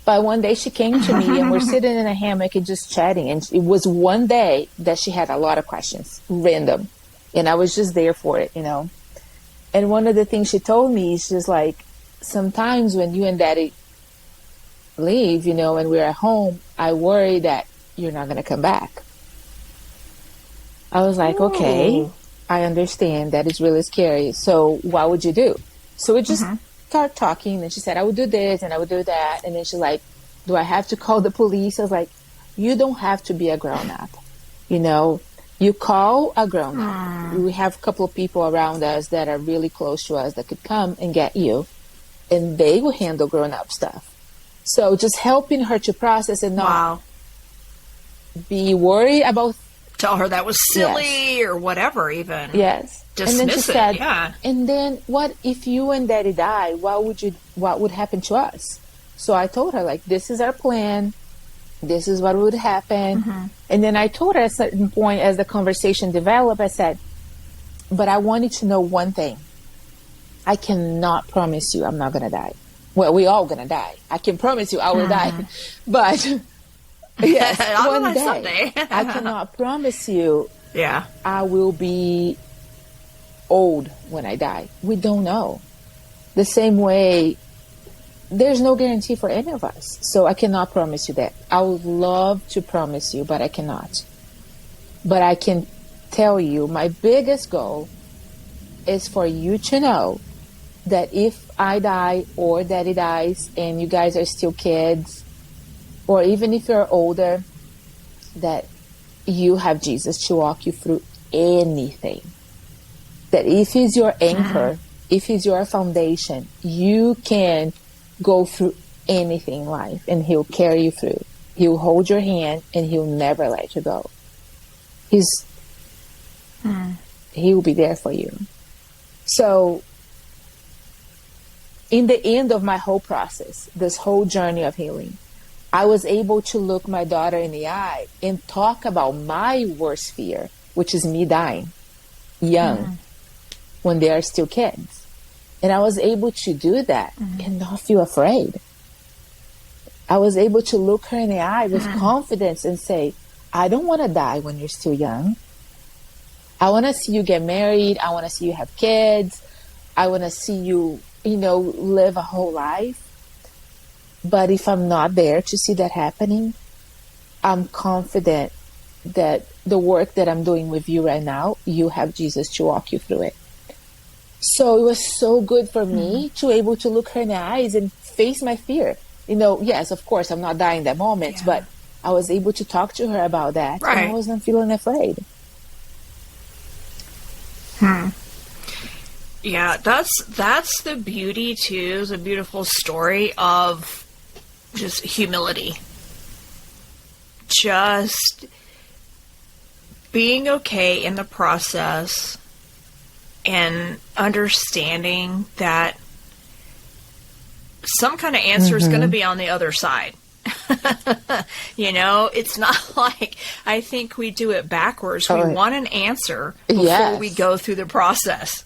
But one day she came to me and we're sitting in a hammock and just chatting. And it was one day that she had a lot of questions, random. And I was just there for it, And one of the things she told me is just like, sometimes when you and Daddy leave, and we're at home, I worry that you're not going to come back. I was like, okay, I understand that is really scary. So what would you do? So we just start talking. And she said, I would do this and I would do that. And then she's like, do I have to call the police? I was like, you don't have to be a grown up. You call a grown up. We have a couple of people around us that are really close to us that could come and get you. And they will handle grown up stuff. So just helping her to process and not be worried about. Tell her that was silly or whatever, even. Yes. Dismiss and then she said, yeah. And then what if you and Daddy die? What would happen to us? So I told her, like, this is our plan. This is what would happen. And then I told her at a certain point as the conversation developed, I said, but I wanted to know one thing. I cannot promise you I'm not going to die. Well, we all going to die. I can promise you I will die. But yes, one day. Someday. I cannot promise you I will be old when I die. We don't know. The same way, there's no guarantee for any of us. So I cannot promise you that. I would love to promise you, but I cannot. But I can tell you my biggest goal is for you to know that if I die or Daddy dies and you guys are still kids, or even if you're older, that you have Jesus to walk you through anything. That if he's your anchor, if he's your foundation, you can go through anything in life and he'll carry you through. He'll hold your hand and he'll never let you go. He'll be there for you. So in the end of my whole process, this whole journey of healing, I was able to look my daughter in the eye and talk about my worst fear, which is me dying young when they are still kids. And I was able to do that and not feel afraid. I was able to look her in the eye with confidence and say, I don't want to die when you're still young. I want to see you get married. I want to see you have kids. I want to see you, live a whole life. But if I'm not there to see that happening, I'm confident that the work that I'm doing with you right now, you have Jesus to walk you through it. So it was so good for me to able to look her in the eyes and face my fear. Yes, of course, I'm not dying that moment, but I was able to talk to her about that. Right. And I wasn't feeling afraid. Yeah, that's the beauty, too, is a beautiful story of just humility. Just being okay in the process and understanding that some kind of answer is going to be on the other side. It's not like, I think we do it backwards. We want an answer before we go through the process.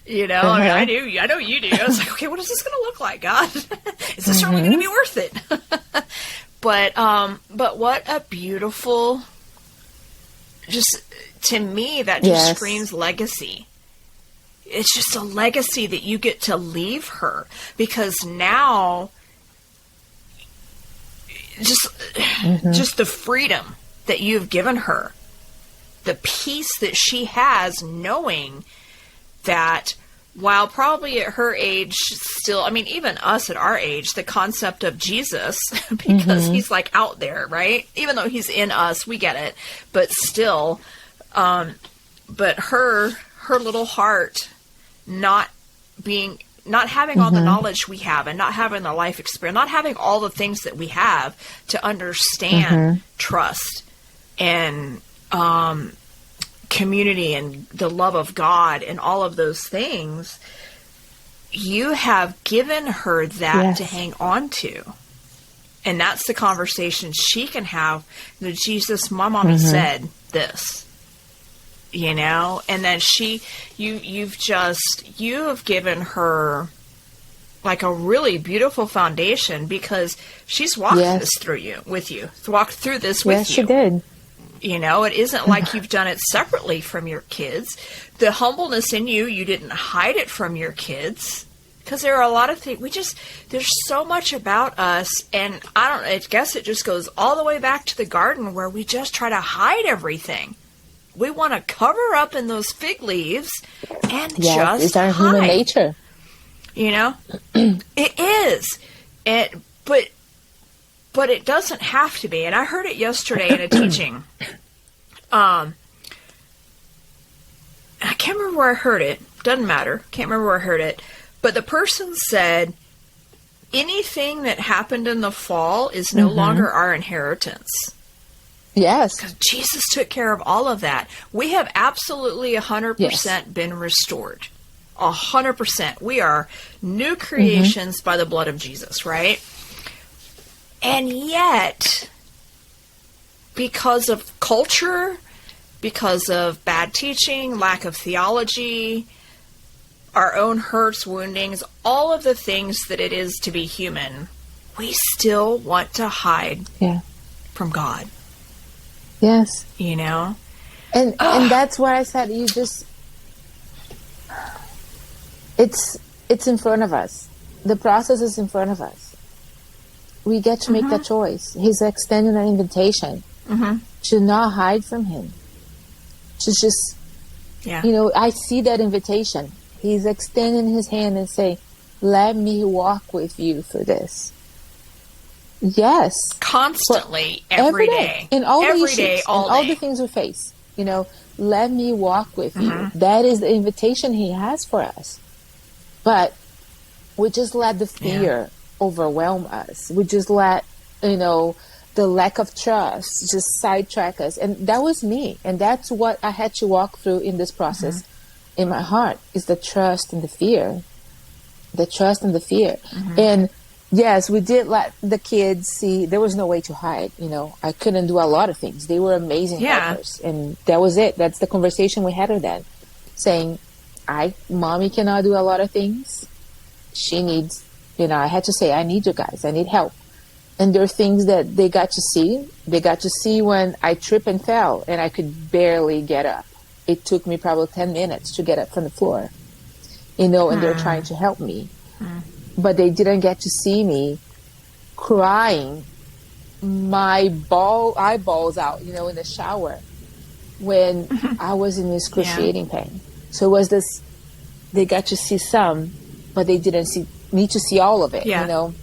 I mean, I know you do. I was like, okay, what is this going to look like, God? Is this really going to be worth it? But what a beautiful, just to me, that just screams legacy. It's just a legacy that you get to leave her, because now just the freedom that you've given her, the peace that she has knowing that while probably at her age still, I mean, even us at our age, the concept of Jesus, because he's like out there, right? Even though he's in us, we get it, but still, but her little heart not having all the knowledge we have, and not having the life experience, not having all the things that we have to understand trust and community and the love of God and all of those things, you have given her that to hang on to. And that's the conversation she can have. Jesus, my mommy said this, you know, and then you've given her like a really beautiful foundation, because she's walked this with you, walked through this with you. Yes, she did. You know, it isn't like you've done it separately from your kids. The humbleness in you, you didn't hide it from your kids, because there are a lot of things. There's so much about us, and I guess it just goes all the way back to the garden, where we just try to hide everything. We want to cover up in those fig leaves and just it's our hide. Human nature. You know, it is. But it doesn't have to be. And I heard it yesterday in a teaching. I can't remember where I heard it. Doesn't matter. Can't remember where I heard it. But the person said, anything that happened in the fall is no longer our inheritance. Yes. Because Jesus took care of all of that. We have absolutely 100% been restored. 100%. We are new creations by the blood of Jesus, right? And yet, because of culture, because of bad teaching, lack of theology, our own hurts, woundings, all of the things that it is to be human, we still want to hide from God. Yes. You know? And that's why I said it's in front of us. The process is in front of us. We get to make that choice. He's extending an invitation to not hide from him. To just, you know, I see that invitation. He's extending his hand and saying, let me walk with you through this. Yes. Constantly, every day. In all every the issues, day, all in all day. the things we face. You know, let me walk with you. That is the invitation he has for us. But we just let the fear overwhelm us. We just let, you know, the lack of trust just sidetrack us. And that was me. And that's what I had to walk through in this process in my heart, is the trust and the fear. The trust and the fear. And yes, we did let the kids see there was no way to hide. You know, I couldn't do a lot of things. They were amazing helpers. And that was it. That's the conversation we had with them, saying, mommy cannot do a lot of things. She needs, you know, I had to say, I need you guys. I need help. And there are things that they got to see. They got to see when I tripped and fell and I could barely get up. It took me probably 10 minutes to get up from the floor, you know, and they're trying to help me. But they didn't get to see me crying my eyeballs out, you know, in the shower when I was in excruciating pain. So it was this, they got to see some, but they didn't need to see all of it, you know.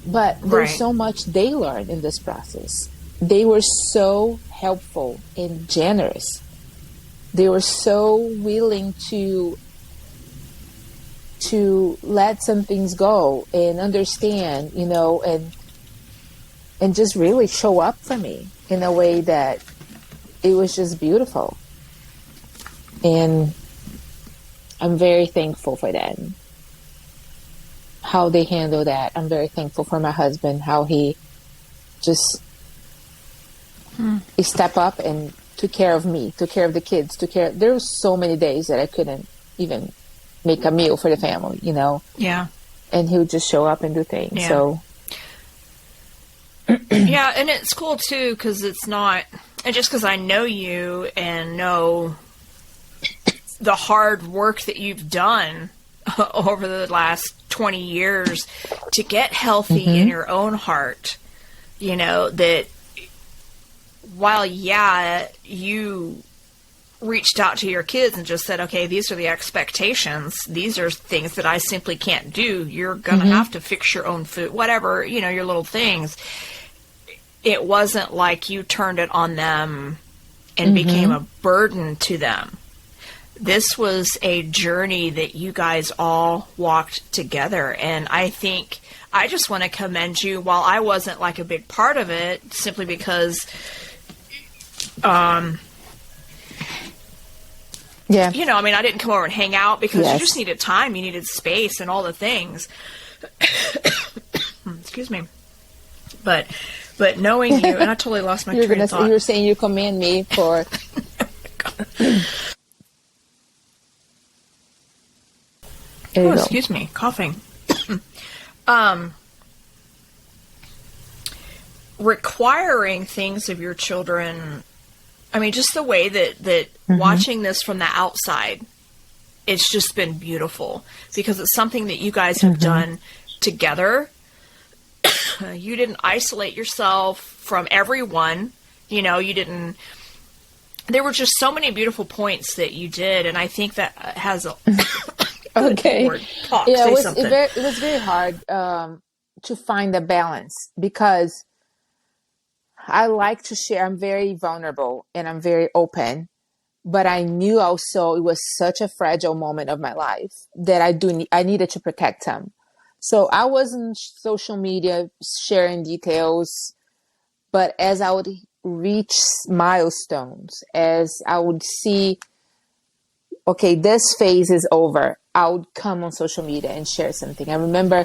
But there's so much they learned in this process. They were so helpful and generous. They were so willing to let some things go and understand, you know, and just really show up for me in a way that it was just beautiful. And I'm very thankful for that. How they handle that. I'm very thankful for my husband, how he just he stepped up and took care of me, took care of the kids, there were so many days that I couldn't even make a meal for the family, you know? Yeah. And he would just show up and do things. Yeah. So. Yeah, and it's cool too, because it's not, and just because I know you and know the hard work that you've done over the last 20 years to get healthy in your own heart, you know, that while, you reached out to your kids and just said, okay, these are the expectations. These are things that I simply can't do. You're going to have to fix your own food, whatever, your little things. It wasn't like you turned it on them and became a burden to them. This was a journey that you guys all walked together. And I think I just want to commend you. While I wasn't like a big part of it, simply because, I didn't come over and hang out because you just needed time. You needed space and all the things. Excuse me. But knowing you, and I totally lost my train of thought. You were saying you commend me for... Oh, excuse me, coughing. Requiring things of your children, just the way that watching this from the outside, it's just been beautiful because it's something that you guys have done together. You didn't isolate yourself from everyone. You didn't. There were just so many beautiful points that you did, and I think that has a... Okay. It was very hard to find a balance because I like to share. I'm very vulnerable and I'm very open, but I knew also it was such a fragile moment of my life that I needed to protect him. So I wasn't social media sharing details, but as I would reach milestones, as I would see, okay, this phase is over, I would come on social media and share something. I remember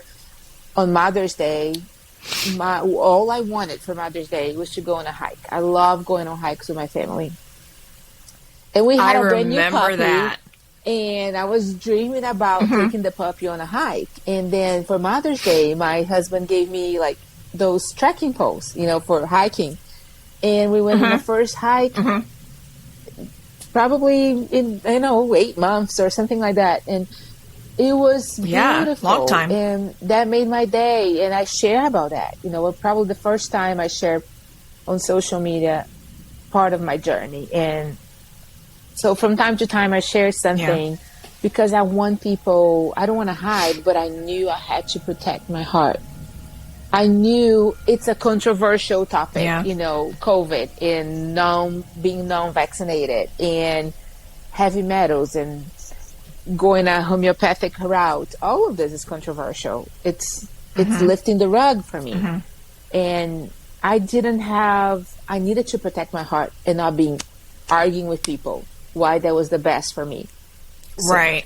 on Mother's Day, all I wanted for Mother's Day was to go on a hike. I love going on hikes with my family. And we had a brand new puppy. That. And I was dreaming about taking the puppy on a hike. And then for Mother's Day, my husband gave me like those trekking poles, for hiking. And we went on the first hike. Probably in 8 months or something like that, and it was beautiful. Long time, and that made my day. And I share about that. Probably the first time I shared on social media part of my journey. And so from time to time I share something because I want people. I don't want to hide, but I knew I had to protect my heart. I knew it's a controversial topic, COVID and being non-vaccinated and heavy metals and going a homeopathic route. All of this is controversial. It's lifting the rug for me. And I needed to protect my heart and not being arguing with people why that was the best for me. So, right.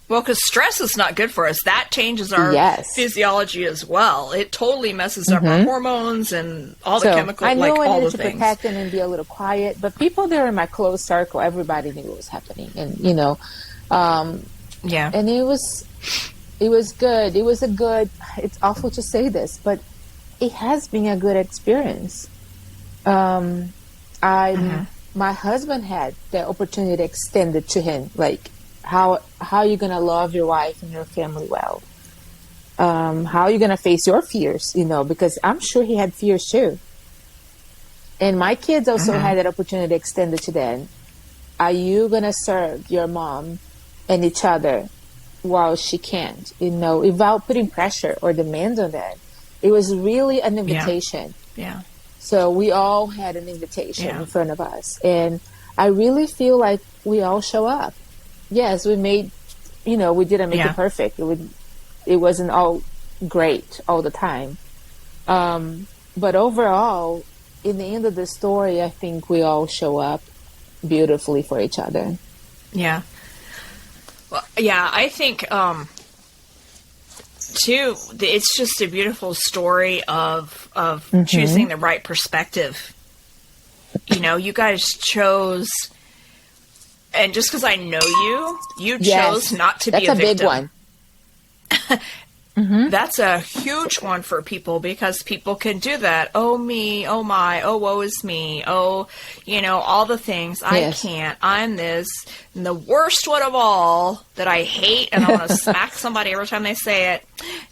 Well, because stress is not good for us. That changes our physiology as well. It totally messes up our hormones and all the chemicals, I knew I all needed the to things. Protect him and be a little quiet. But people that were in my close circle, everybody knew what was happening. And, and it was good. It was it's awful to say this, but it has been a good experience. My husband had the opportunity extended to him, like, how are you going to love your wife and your family well? How are you going to face your fears, because I'm sure he had fears too. And my kids also had that opportunity extended to them. Are you going to serve your mom and each other while she can't, without putting pressure or demands on them? It was really an invitation. Yeah. So we all had an invitation in front of us. And I really feel like we all show up. Yes, we made, we didn't make it perfect. It wasn't all great all the time. But overall, in the end of the story, I think we all show up beautifully for each other. Yeah. Well, I think, too, it's just a beautiful story of choosing the right perspective. You guys chose... And just because I know you chose not to be a victim. That's a big one. That's a huge one for people because people can do that. Oh, me. Oh, my. Oh, woe is me. Oh, all the things. I can't. I'm this. And the worst one of all that I hate, and I want to smack somebody every time they say it,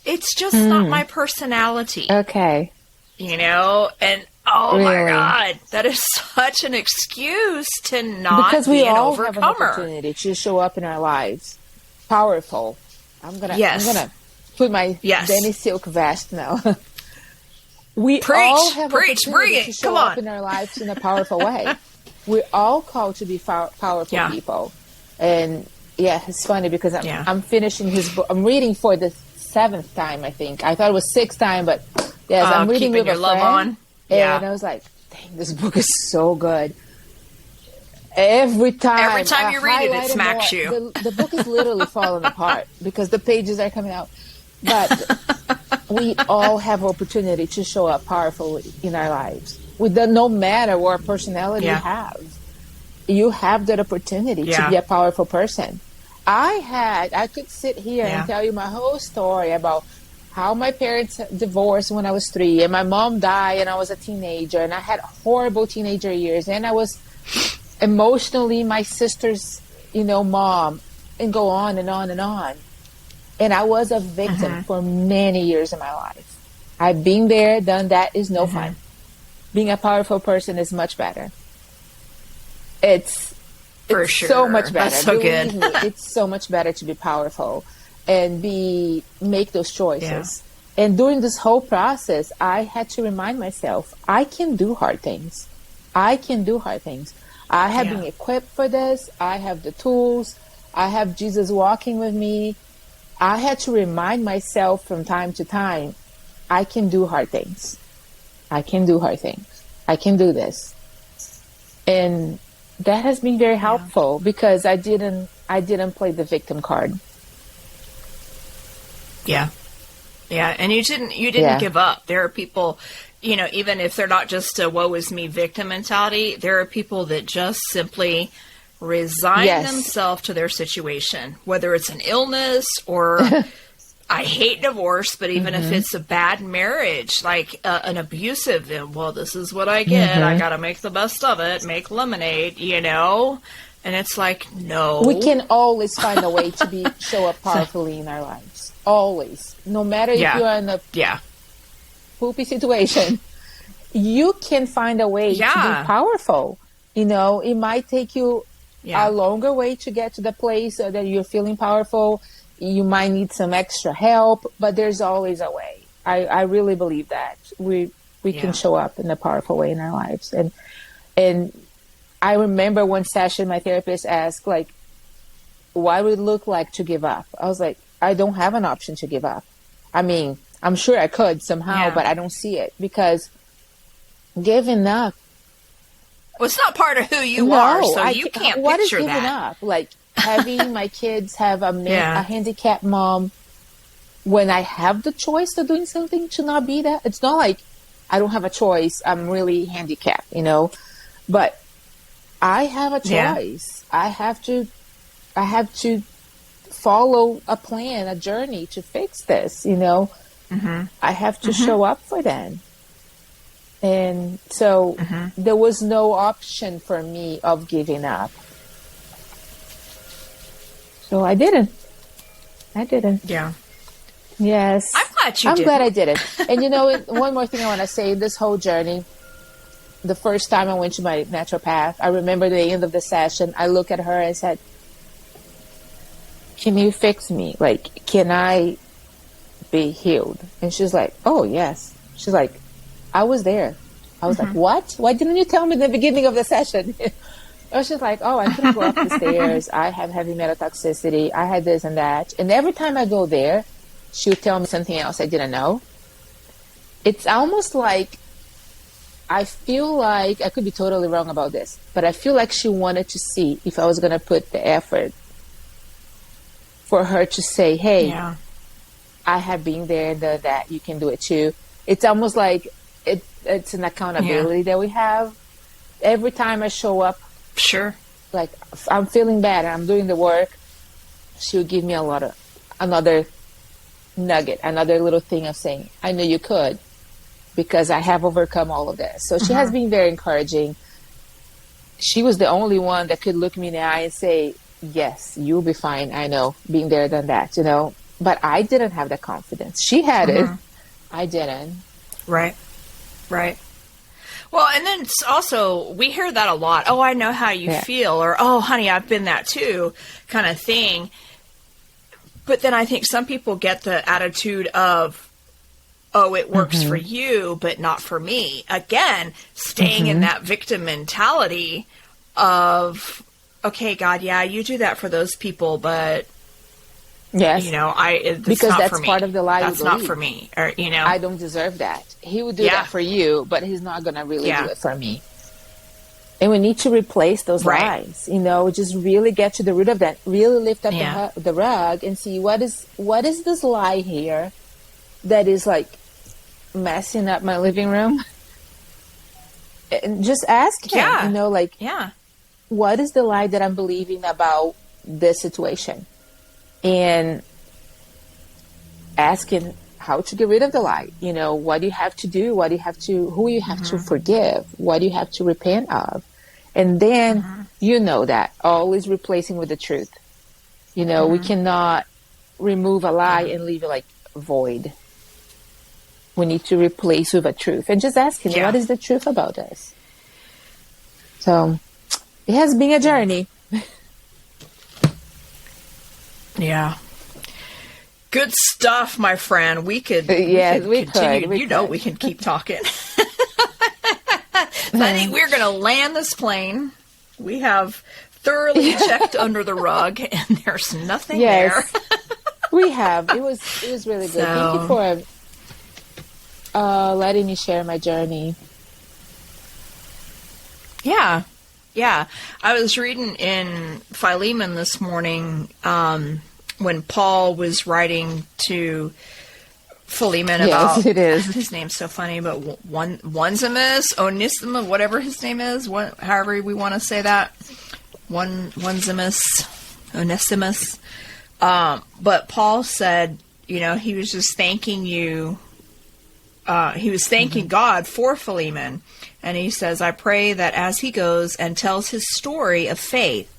it's just not my personality. Okay. And Oh my Really. God. That is such an excuse to not Because be we an all have an overcomer. opportunity to show up in our lives powerful. I'm gonna put my Yes. Danny Silk vest now. We Preach, all have preach, opportunity bring it. to show Come up on. in our lives in a powerful way. We're all called to be powerful Yeah. people. And yeah, it's funny because Yeah. I'm finishing his book. I'm reading for the 7th time, I think. I thought it was 6th time, but yes, I'm reading keeping with your a love friend. on. Yeah. And I was like, dang, this book is so good. Every time you read it, it smacks you. The book is literally falling apart because the pages are coming out. But we all have opportunity to show up powerful in our lives. No matter what personality you have, you have that opportunity to be a powerful person. I could sit here and tell you my whole story about how my parents divorced when I was 3, and my mom died and I was a teenager, and I had horrible teenager years, and I was emotionally my sister's, mom, and go on and on and on. And I was a victim for many years in my life. I've been there, done that. Is no fun. Being a powerful person is much better. It's sure. So much better. That's so Believe good. me, it's so much better to be powerful and make those choices. Yeah. And during this whole process, I had to remind myself, I can do hard things. I can do hard things. I have been equipped for this. I have the tools. I have Jesus walking with me. I had to remind myself from time to time, I can do hard things. I can do hard things. I can do this. And that has been very helpful because I didn't play the victim card. Yeah. Yeah. And you didn't give up. There are people, even if they're not just a woe is me victim mentality, there are people that just simply resign themselves to their situation, whether it's an illness or I hate divorce, but even if it's a bad marriage, like an abusive, then, well, this is what I get. I got to make the best of it, make lemonade, And it's like, no. We can always find a way to show up powerfully in our lives. Always. No matter if you're in a poopy situation, you can find a way to be powerful. It might take you a longer way to get to the place that you're feeling powerful. You might need some extra help, but there's always a way. I really believe that we can show up in a powerful way in our lives. And I remember one session my therapist asked, like, what would it look like to give up? I was like, I don't have an option to give up. I mean, I'm sure I could somehow, but I don't see it because giving up. Well, it's not part of who you are, so you can't what picture is that. Giving up? Like having my kids have a handicapped mom when I have the choice of doing something to not be that. It's not like I don't have a choice. I'm really handicapped, but I have a choice. I have to follow a plan, a journey to fix this, I have to show up for them. And so there was no option for me of giving up. So I didn't. Yeah. Yes. I'm glad you did. I'm glad I did it. And one more thing I want to say, this whole journey, the first time I went to my naturopath, I remember the end of the session, I looked at her and said, can you fix me? Like, can I be healed? And she's like, oh, yes. She's like, I was there. I was like, what? Why didn't you tell me in the beginning of the session? I was just like, oh, I couldn't go up the stairs. I have heavy metal toxicity. I had this and that. And every time I go there, she would tell me something else I didn't know. It's almost like, I feel like, I could be totally wrong about this, but I feel like she wanted to see if I was going to put the effort for her to say, hey, I have been there, done that, you can do it too. It's almost like it's an accountability that we have. Every time I show up, like I'm feeling bad and I'm doing the work, she would give me another nugget, another little thing of saying, I know you could, because I have overcome all of this. So she has been very encouraging. She was the only one that could look me in the eye and say, yes, you'll be fine. I know, being there, done that, But I didn't have the confidence. She had it. I didn't. Right. Well, and then it's also, we hear that a lot. Oh, I know how you feel, or, oh, honey, I've been that too, kind of thing. But then I think some people get the attitude of, oh, it works for you, but not for me. Again, staying in that victim mentality of, okay, God, yeah, you do that for those people, but, yes, you know, because not that's for me. part of the lie. That's not for me, or, you know, I don't deserve that. He would do that for you, but he's not going to really do it for me. And we need to replace those lies, you know, just really get to the root of that, really lift up the rug and see what is this lie here that is like messing up my living room. And just ask him, you know, like, what is the lie that I'm believing about this situation? And asking how to get rid of the lie. You know, what do you have to do? What do you have to, who you have to forgive? What do you have to repent of? And then, you know, that always replacing with the truth. You know, we cannot remove a lie and leave it like void. We need to replace with a truth and just ask him, what is the truth about this? So it has been a journey. Yeah. Good stuff, my friend. We could we continue. could. You know, we can keep talking. I think we're going to land this plane. We have thoroughly checked under the rug, and there's nothing there. We have. It was really good. Thank you for letting me share my journey. Yeah. I was reading in Philemon this morning when Paul was writing to Philemon about, his name's so funny, but Onesimus, whatever his name is, however we want to say that, Onesimus, but Paul said, you know, he was just thanking you, he was thanking God for Philemon, and he says, I pray that as he goes and tells his story of faith,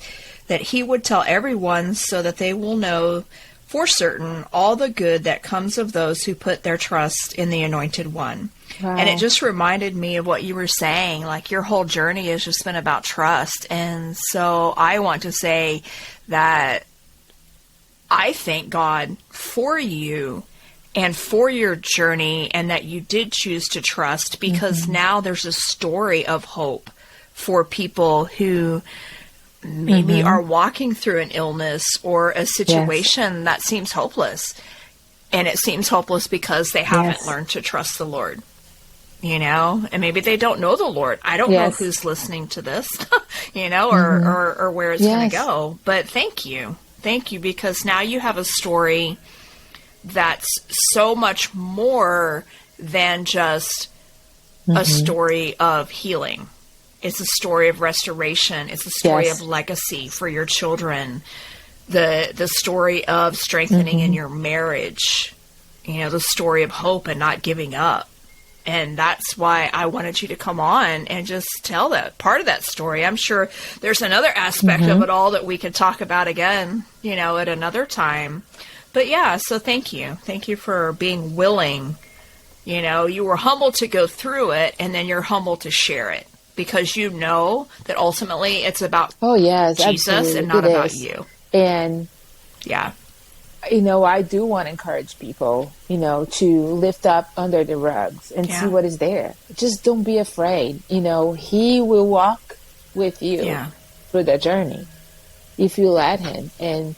that he would tell everyone so that they will know for certain all the good that comes of those who put their trust in the Anointed One. Wow. And it just reminded me of what you were saying, like your whole journey has just been about trust. And so I want to say that I thank God for you and for your journey, and that you did choose to trust, because now there's a story of hope for people who maybe are walking through an illness or a situation that seems hopeless. And it seems hopeless because they haven't learned to trust the Lord, you know, and maybe they don't know the Lord. I don't know who's listening to this, you know, or where it's going to go. But thank you, because now you have a story that's so much more than just a story of healing. It's a story of restoration. It's a story of legacy for your children. The story of strengthening in your marriage. You know, the story of hope and not giving up. And that's why I wanted you to come on and just tell that part of that story. I'm sure there's another aspect of it all that we could talk about again, you know, at another time. But yeah, so thank you. Thank you for being willing. You know, you were humble to go through it, and then you're humble to share it, because you know that ultimately it's about Jesus absolutely. And not about you. And you know, I do want to encourage people, you know, to lift up under the rugs and see what is there. Just don't be afraid. You know, he will walk with you through the journey if you let him. And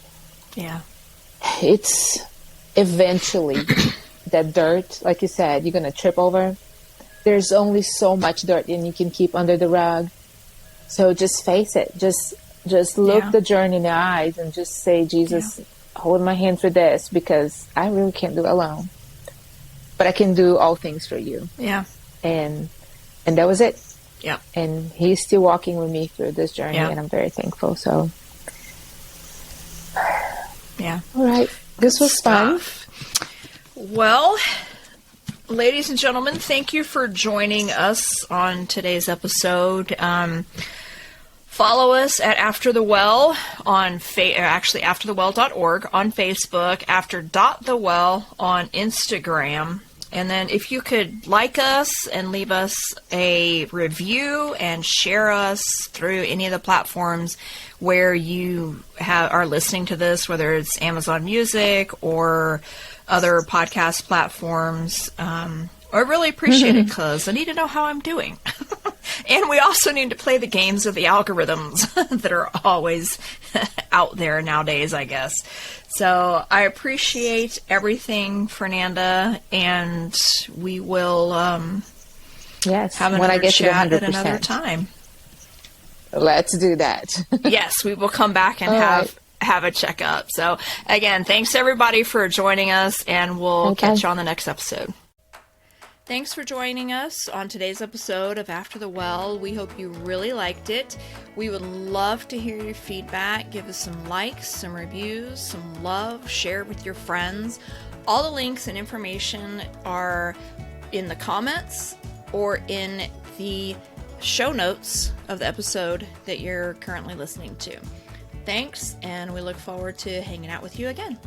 it's eventually that dirt, like you said, you're going to trip over. There's only so much dirt and you can keep under the rug. So just face it. Just look the journey in the eyes and just say, Jesus, hold my hand for this, because I really can't do it alone. But I can do all things for you. Yeah. And that was it. Yeah. And he's still walking with me through this journey, and I'm very thankful. So all right. This was fun. Well, ladies and gentlemen, thank you for joining us on today's episode. Follow us at AfterTheWell on AfterTheWell.org on Facebook, After.TheWell on Instagram. And then if you could like us and leave us a review and share us through any of the platforms where you are listening to this, whether it's Amazon Music or other podcast platforms, I really appreciate it because I need to know how I'm doing. And we also need to play the games of the algorithms that are always out there nowadays, I guess. So I appreciate everything, Fernanda, and we will have another chat at another time. Let's do that. Yes, we will come back and have a checkup. So again, thanks everybody for joining us, and we'll catch you on the next episode. Thanks for joining us on today's episode of After the Well. We hope you really liked it. We would love to hear your feedback. Give us some likes, some reviews, some love. Share it with your friends. All the links and information are in the comments or in the show notes of the episode that you're currently listening to. Thanks, and we look forward to hanging out with you again.